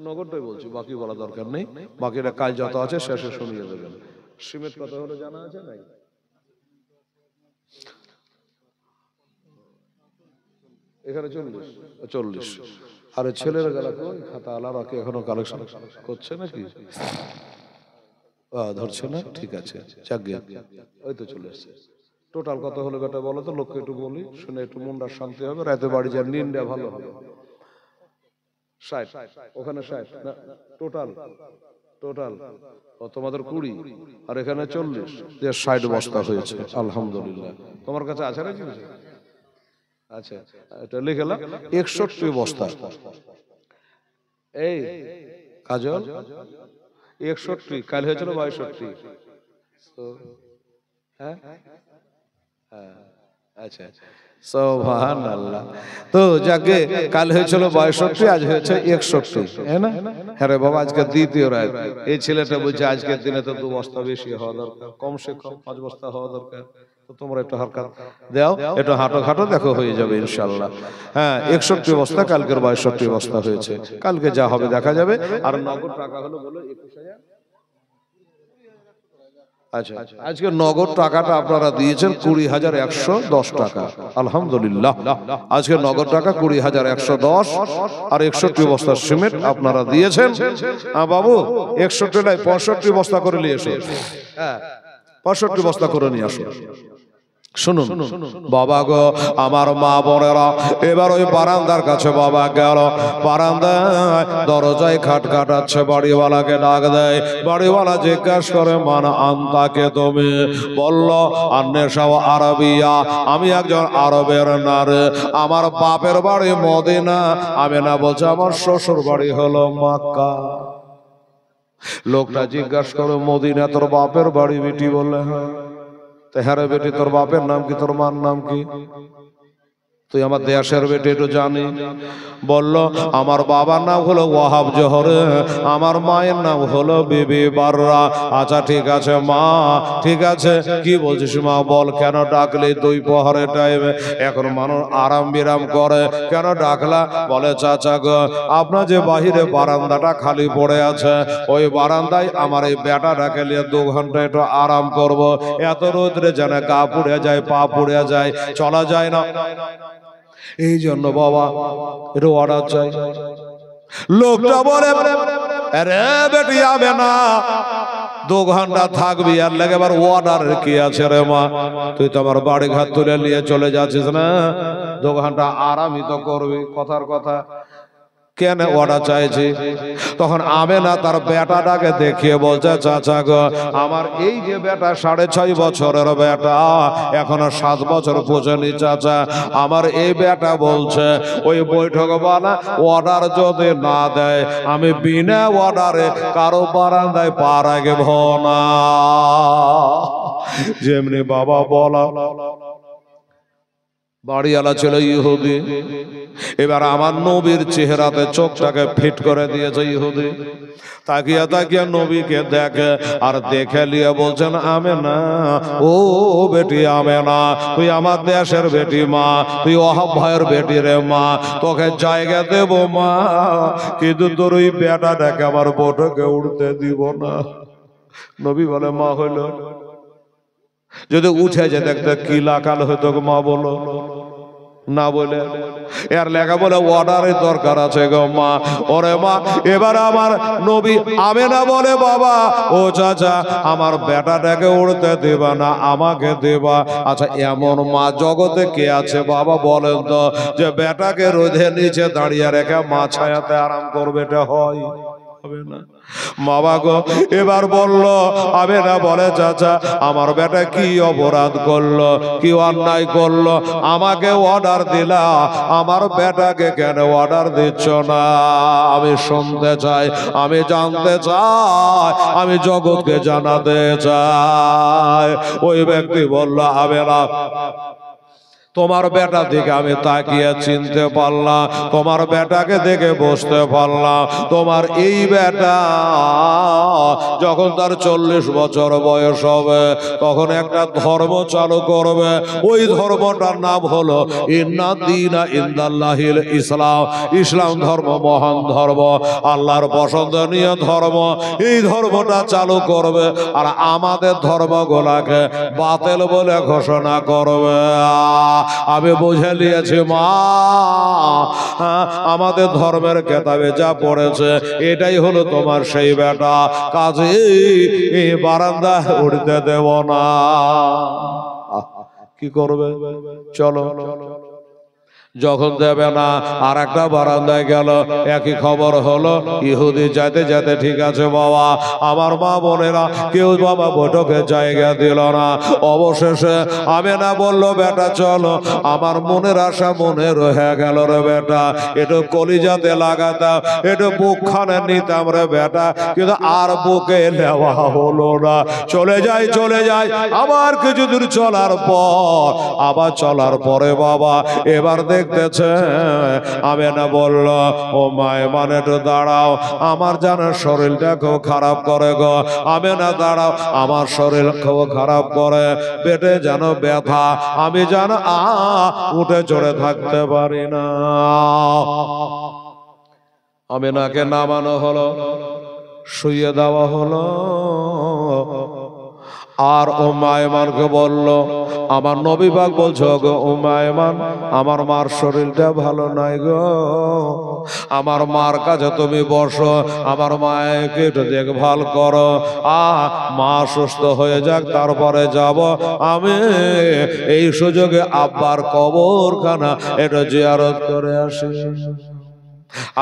নগরটাই বলছি, বাকি বলা দরকার নেই। বাকিটা কাজ যত আছে শেষে শুনিয়ে দেবেন। সিমেন্ট কত হলো জানা আছে নাই? এখানে 40। আরে ছেলেরা গেল কই? খাতা আলাদা কি এখনো কালেকশন করছে নাকি? ধরছে না? ঠিক আছে, যাক গে, ওই তো চলে এসছে। টোটাল কত হলো বেটা বলো তো, লোককে একটু বলি, শুনে একটু মনটা শান্তি হবে, রাতে বাড়ি যা নিন্দা ভালো হবে। 60, ওখানে 60 না, টোটাল তোমাদের 20 আর এখানে 40, 60 বস্তা হয়েছে। আলহামদুলিল্লাহ। তোমার কাছে আছে নাকি? আচ্ছা, এটা লিখলাম 61 বস্তা। এই কাজল 61, কাল হয়েছিল 62। হ্যাঁ হ্যাঁ, আচ্ছা সুবহানাল্লাহ। তো যাকে কাল হয়েছিল 62, আজ হয়েছে 61, হ্যাঁ না? হ্যাঁ রে বাবা, আজকে দ্বিতীয় রাত। এই ছেলেটা বলছে আজকের দিনে তো 2 বস্তা বেশি হওয়া দরকার, কমসে কম 5 বস্তা হওয়া দরকার। তো তোমরা একটু হারকাত দাও, একটু হাঁটো খাটো, দেখো হয়ে যাবে ইনশাআল্লাহ। হ্যাঁ, 61 বস্তা, কালকের 62 বস্তা হয়েছে। কালকে যা হবে দেখা যাবে। আর নগদ টাকা হলো বলো 21,000। আচ্ছা, আজকে নগদ টাকাটা আপনারা দিয়েছেন 20,110 টাকা। আলহামদুলিল্লাহ। আজকে নগদ টাকা 20,110 আর 61 বস্তা সিমেন্ট আপনারা দিয়েছেন। বাবু 61 নাই, 65 বস্তা করে নিয়ে এসো। হ্যাঁ, 65 বস্তা করে নিয়ে আসো। শুনুন বাবা গো, আমার মা বোনেরা, এবার ওই বারান্দার কাছে বাবা গেল। বারান্দায় দরজায় খাট কাটাচ্ছে, বাড়িওয়ালাকে ডাক দেয়। বাড়িওয়ালা জিজ্ঞাসা করে, মান আনতাকে তুমি? বলল, আন্নেশাও আরবিয়া, আমি একজন আরবের নারী, আমার বাপের বাড়ি মদিনা। আমি না বলছে আমার শ্বশুর বাড়ি হলো মক্কা। লোকটা জিজ্ঞাসা করে, মদিনা তোর বাপের বাড়ি? বেটি বললে হ্যাঁ। হ্যাঁ রে বেটি, তোর বাপের নাম কি, তোর মার নাম কি? তুই আমার দেশের বেটি, একটু জানি। বলল, আমার বাবার নাম হলো ওয়াহাব জোহরে, আমার মায়ের নাম হলো বিবি বাররা। আচ্ছা ঠিক আছে মা, ঠিক আছে, কি বলছিস মা বল, কেন ডাকলি? 2 প্রহরের টাইমে, এখন মানুষ আরাম বিরাম করে, কেন ডাকলা? বলে, চাচা গো, আপনার যে বাহিরে বারান্দাটা খালি পড়ে আছে, ওই বারান্দায় আমার এই বেটাটাকে নিয়ে 2 ঘন্টা একটু আরাম করব। এত রোদ্রে যেন গা পুড়ে যায়, পা পুড়ে যায়, চলা যায় না, এই জন্য বাবা একটু অর্ডার চাই। লোকটা বলে, আরে বেটি যাবে না, 2 ঘন্টা থাকবি, আর লেগে এবার অর্ডারের কি আছে রে মা? তুই তো আমার বাড়ি ঘর তুলে নিয়ে চলে যাচ্ছিস না, 2 ঘন্টা আরামই তো করবি। কথার কথা, কেন অর্ডার চাইছি? তখন আমেনা তার বেটাটাকে দেখিয়ে বলছে, চাচা গো, আমার এই যে বেটা 6.5 বছরের বেটা, এখনো 7 বছর পৌঁছানি চাচা, আমার এই বেটা বলছে ওই বৈঠক বানা অর্ডার যদি না দেয় আমি বিনা অর্ডারে কারো বারান্দায় পা রাখব না। যেমনি বাবা বলা, বাড়িওয়ালা ছিল ইহুদি। এবার আমার নবীর চেহারাতে চোখটাকে ফিট করে দিয়েছে ইহুদি। তাকিয়া তাকিয়া নবীকে দেখে, আর দেখে লিয়ে বলছেন, আমেনা, ও বেটি আমেনা, তুই আমার দেশের বেটি মা, তুই ওয়াহাব ভাইয়ের বেটি রে মা, তোকে জায়গা দেব মা, কিন্তু তোর ওই বেটাটাকে আমার বটকে উঠতে দিব না। নবী বলে, মা হইল যদি উঠে যে দেখতে কি লাকাল হইতো মা, বলো না, বলে এর লেখা বলে অর্ডারের দরকার আছে গো মা। ওরে মা, এবার আমার নবী আমেনা বলে, বাবা ও চাচা, আমার বেটাটাকে উড়তে দেবা না, আমাকে দেবা। আচ্ছা, এমন মা জগতে কে আছে বাবা বলেন তো, যে বেটাকে রোদের নিচে দাঁড়িয়ে রেখে মা ছায়াতে আরাম করবে? এটা হয়? হবে না বাবা গো। এবার বলল আমেনা বলে, চাচা, আমার বেটা কি অপরাধ করলো, কি অন্যায় করলো, আমাকে অর্ডার দিলা, আমার বেটাকে কেন অর্ডার দিচ্ছ না? আমি শুনতে চাই, আমি জানতে চাই, আমি জগৎকে জানাতে চাই। ওই ব্যক্তি বলল, আমেনা, তোমার বেটা দিকে আমি তাকিয়ে চিনতে পারলাম, তোমার বেটাকে দেখে বুঝতে পারলাম, তোমার এই বেটা যখন তার 40 বছর বয়স হবে তখন একটা ধর্ম চালু করবে। ওই ধর্মটার নাম হলো ইন্না দীনা ইনদাল্লাহিল ইসলাম। ইসলাম ধর্ম মহান ধর্ম, আল্লাহর পছন্দনীয় ধর্ম। এই ধর্মটা চালু করবে আর আমাদের ধর্মগুলাকে বাতিল বলে ঘোষণা করবে। আমি বুঝে নিয়েছি মা, আমাদের ধর্মের কেতাবে যা পড়েছে এটাই হলো তোমার সেই বেটা, কাজে এই বারান্দা উঠতে দেব না। কি করবে? চলো। যখন দেবে না আর একটা বারান্দায় গেল, একই খবর হলো। ইহুদি যাইতে যাইতে, ঠিক আছে বাবা, আমার মা বোনেরা কেউ বাবা বৈঠকে জায়গা দিল না। অবশেষে আমেনা বলল, বেটা চলো, আমার মনের আশা মনে রয়ে গেল রে বেটা, একটু কলিজাতে লাগাতাম, একটু বুকখানে নিতাম রে বেটা, কিন্তু আর বুকে নেওয়া হলো না। চলে যাই চলে যাই। আবার কিছু দূর চলার পর, আবার চলার পরে বাবা এবার দেখতেছে আমেনা বলল, ও মায়ে মানে একটু দাঁড়াও, আমার যেন শরীরটা খুব খারাপ করে গো। আমেনা দাঁড়াও, আমার শরীর খুব খারাপ করে, পেটে যেন ব্যথা, আমি যেন উঠে চড়ে থাকতে পারি না। আমেনাকে নামানো হলো, শুইয়ে দেওয়া হলো। আর উম্মে আয়মানকে বলল, আমার নবী পাক বলছো গো উম্মে আয়মান, আমার মার শরীরটা ভালো নাই গো, আমার মার কাছে তুমি বসো, আমার মাকে একটু দেখভাল করো, মা সুস্থ হয়ে যাক তারপরে যাব। আমি এই সুযোগে আব্বার কবরখানা একটু জিয়ারত করে আসি,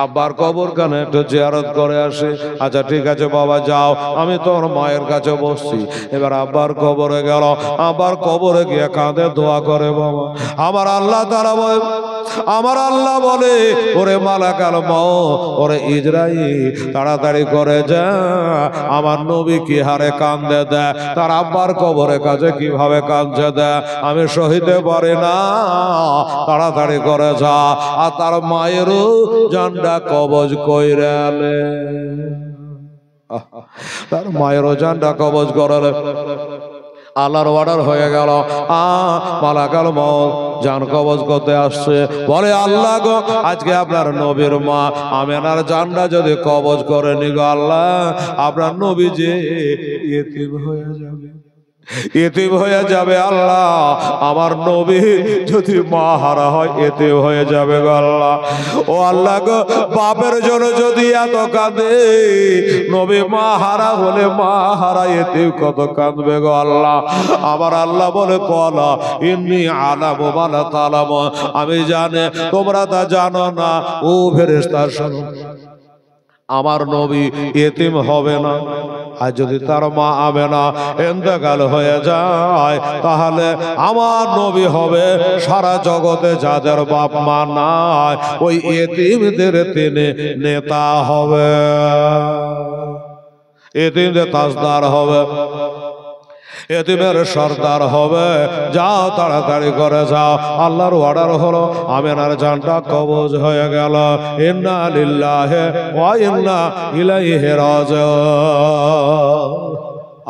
আব্বার কবরখানা একটু জিয়ারত করে আসে। আচ্ছা ঠিক আছে বাবা যাও, আমি তোর মায়ের কাছে বসছি। এবার আব্বার কবরে গেল, আব্বার কবরে গিয়ে কাঁদে দোয়া করে, বাবা আমার আল্লাহ তারা বলে, আমার আল্লাহ বলে, ওরে মালাকাল মউত, ওরে ইজরাইল তাড়াতাড়ি করে যা, আমার নবী কি হারে কান্দে দেয়, তার আব্বার কবরের কাছে কিভাবে কাঁদছে দেয়, আমি সহিতে পারি না, তাড়াতাড়ি করে যা। আর তার মায়েরও জানটা কবজ কইরালে, তার মায়েরও জানটা কবজ করালে। আল্লাহর অর্ডার হয়ে গেল, মালাকাল মউত জান কবজ করতে আসছে। বলে, আল্লাহ গো, আজকে আপনার নবীর মা আমেনার জানটা যদি কবজ করে নি গো আল্লাহ, আপনার নবী যে ইতিম হয়ে যাবে। এতিম হয়ে যাবে আল্লাহ। আমার নবী যদি মা হারা হয় এতিম হয়ে যাবে গো আল্লাহ। ও আল্লাহ গো, বাপের জন্য যদি এত কাঁদে, নবী মা হারা হলে মা হারা এতিম কত কাঁদবে গো আল্লাহ। আমার আল্লাহ বলে কলা ইন্নী আলামু মা লা তা'লামু, আমি জানি তোমরা তা জানো না। ও ফেরেশতা শোনো, আমার নবী এতিম হবে না। আর যদি তার মা আমেনা ইন্তেকাল হয়ে যায়, তাহলে আমার নবী হবে সারা জগতে যাদের বাপ মা নাই, ওই এতিমদের তিনি নেতা হবে, এতিমদের তাজদার হবে, এতিমের সর্দার হবে। যাও তাড়াতাড়ি করে যাও। আল্লাহর অর্ডার হলো, আমেনার জানটা কবজ হয়ে গেল। ইন্না লিল্লাহি ওয়া ইন্না ইলাইহি রাজিউন।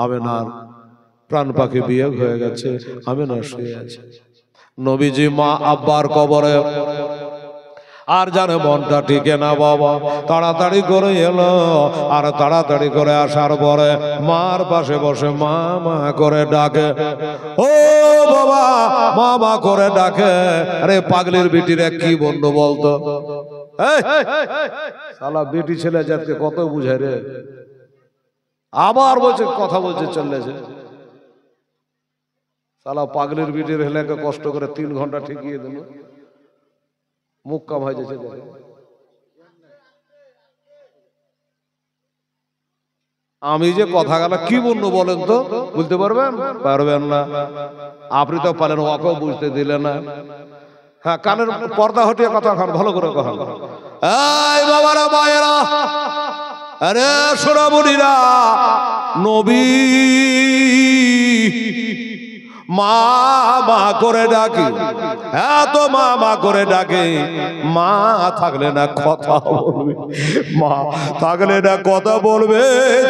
আমেনার প্রাণ পাখি বিয়োগ হয়ে গেছে, আমেনা শুয়ে আছে। নবীজি মা আব্বার কবরে, আর জানে মনটা টিকে না বাবা। তাড়াতাড়ি করে এলো, আর তাড়াতাড়ি করে আসার পরে মার পাশে বসে মা মা করে ডাকে। ও বাবা, মা মা করে ডাকে। আরে পাগলির বিটিরে কি বন্ধু বলতো, শালা বেটি ছেলে যাতে কত বুঝায় রে। আবার বলছে কথা বলছে চলেছে। শালা পাগলির বিটির হেলেকে কষ্ট করে 3 ঘন্টা ঠেকিয়ে দিল, মুখ কাম হয়ে যাচ্ছে। আমি যে কথা গেল কি বলবো বলেন তো, বুঝতে পারবেন? পারবেন না। আপনি তো পারেন, ওকেও বুঝতে দিলেন না। হ্যাঁ, কানের পর্দা হটিয়ে কথা খান, ভালো করে কথা। এই বাবারা মায়েরা, আরে সোনামণিরা, নবী মা মা করে ডাকি, এত মা মা করে ডাকে। মা থাকলে না কথা বলবে, মা থাকলে না কথা বলবে,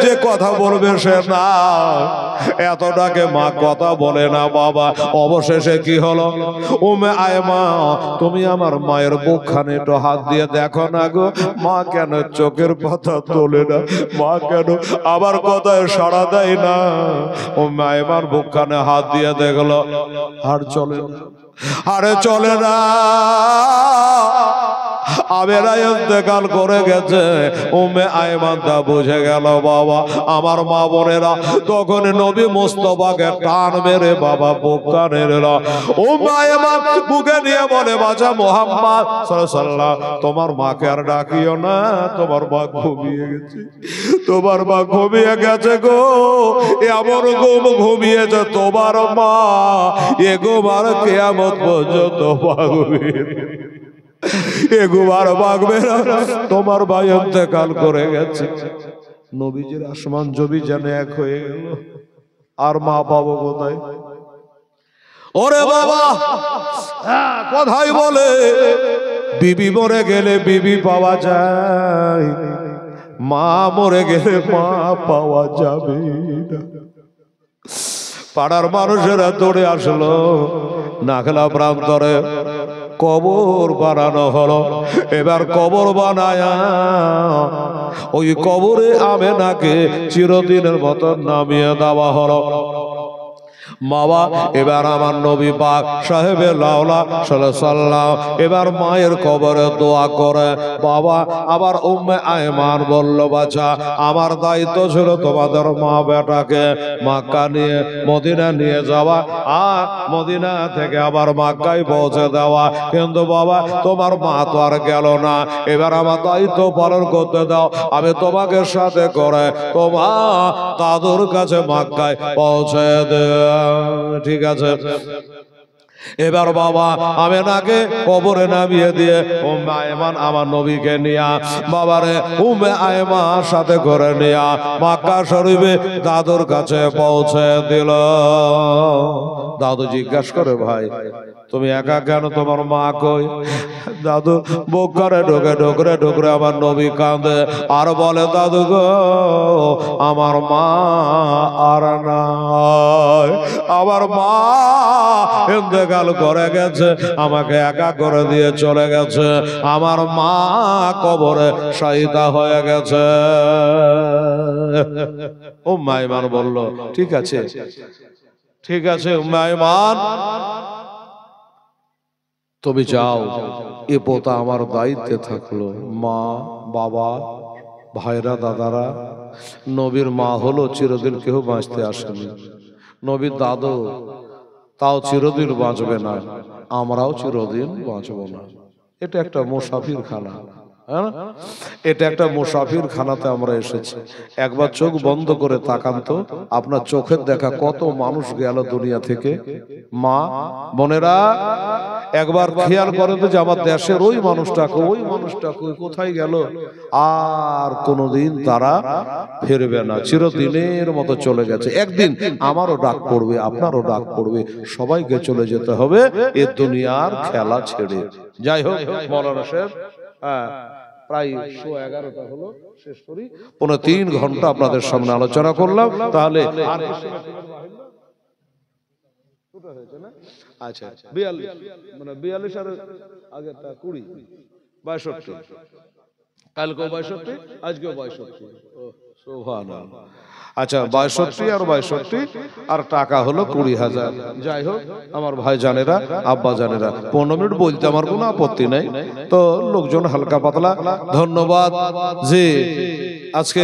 যে কথা বলবে সে না। এত ডাকে মা কথা বলে না বাবা। অবশেষে কি হলো, উম্মে আয়মা, তুমি আমার মায়ের বুকখানে একটু হাত দিয়ে দেখো না গো, মা কেন চোখের পাতা তোলে না, মা কেন আবার কথায় সাড়া দেয় না। উম্মে আয়মার বুকখানে হাত দিয়ে দেখলো, আর চলে না, আরে চলে না। আমেনা ইন্তেকাল করে গেছে। উম্মে আয়মান তা বুঝে গেল বাবা। আমার মা বোনেরা তখন নবী মুস্তাফাকে টান মেরে বাবা বুক কানে নিল। উম্মে আয়মান বুকে নিয়ে বলে, বাছা মুহাম্মদ সাল্লাল্লাহু আলাইহি ওয়াসাল্লাম, তোমার মাকে আর ডাকিও না, তোমার মা ঘুমিয়ে গেছে, তোমার মা ঘুমিয়ে গেছে গো। এমন ঘুম ঘুমিয়েছে তোমার মা, এ ঘুম আর কিয়ামত পর্যন্ত ভাঙবে, এ ঘুম আর ভাঙবে না। তোমার ভাই ইন্তেকাল করে গেছে। নবীজির আসমান জমি যেন এক হয়ে গেল। আর মা পাবো কোথায়? ওরে বাবা, কথাই বলে বিবি মরে গেলে বিবি পাওয়া যায়, মা মরে গেলে মা পাওয়া যাবে না। পাড়ার মানুষেরা দৌড়ে আসলো, নাখলা প্রান্তরে কবর বানানো হলো। এবার কবর বানায়া ওই কবরে আমেনাকে চিরদিনের মতো নামিয়ে দেওয়া হলো। বাবা, এবার আমার নবী পাক সাহেবে লাউলা সাল্লাল্লাহু এবার মায়ের কবরে দোয়া করে। বাবা, আবার উম্মে আয়মান বলল, বাছা আমার দায়িত্ব ছিল তোমাদের মা বেটাকে মক্কা নিয়ে মদিনা নিয়ে যাওয়া, আর মদিনা থেকে আবার মক্কায় পৌঁছে দেওয়া। কিন্তু বাবা তোমার মা তো আর গেল না, এবার আমার দায়িত্ব পালন করতে দাও। আমি তোমাকে সাথে করে তোমার দাদুর কাছে মক্কায় পৌঁছে দে। ঠিক আছে। এবার বাবা আমেনাকে কবরে নামিয়ে দিয়ে উম্মে আয়মান আমার নবীকে নিয়া বাবারে উম্মে আয়মান সাথে করে নিয়া মক্কা শরীফে দাদুর কাছে পৌঁছে দিল। দাদু জিজ্ঞাসা করে, ভাই তুমি একা কেন, তোমার মা কই? দাদু বুক করে ঢোকে ঢোকরে ঢোকরে আমার নবী কাঁদে আর বলে, দাদু গো আমার মা আর নাই, আমার মা ইন্তেকাল করে গেছে, আমাকে একা করে দিয়ে চলে গেছে, আমার মা কবরে শায়িতা হয়ে গেছে। উম্মে আয়মান বলল, ঠিক আছে ঠিক আছে মেহমান, তুমি যাও, এ পোতা আমার দায়িত্বে থাকলো। মা বাবা ভাইরা দাদারা, নবীর মা হলো চিরদিন কেউ বাঁচতে আসেনি, নবীর দাদু তাও চিরদিন বাঁচবে না, আমরাও চিরদিন বাঁচবো না। এটা একটা মুসাফির খানা, হ্যাঁ, এটা একটা মুসাফির খানাতে আমরা এসেছি। একবার চোখ বন্ধ করে তাকান তো, আপনার চোখের দেখা কত মানুষ গেল দুনিয়া থেকে। মা বোনেরা একবার খেয়াল করে তো যে আমার দেশের ওই মানুষটা কোথায় গেল, আর কোনোদিন তারা ফিরবে না, চিরদিনের মতো চলে গেছে। একদিন আমারও ডাক পড়বে, আপনারও ডাক পড়বে, সবাইকে চলে যেতে হবে এ দুনিয়ার খেলা ছেড়ে। যাই হোক মৌলানা সাহেব, হ্যাঁ প্রায় 11:15 হলো, শেষ করি। 3.5 ঘন্টা আপনাদের সামনে আলোচনা করলাম। তাহলে আচ্ছা 42 মানে 42 আর আগেরটা 20 62, কালকেও 62, আজকেও 62। সুবহানাল্লাহ। আচ্ছা 62 আর 62 আর টাকা হলো 20,000। যাই হোক আমার ভাই জানেরা, আব্বা জানেরা, 15 মিনিট বলতে আমার কোনো আপত্তি নাই, তো লোকজন হালকা পাতলা। ধন্যবাদ যে আজকে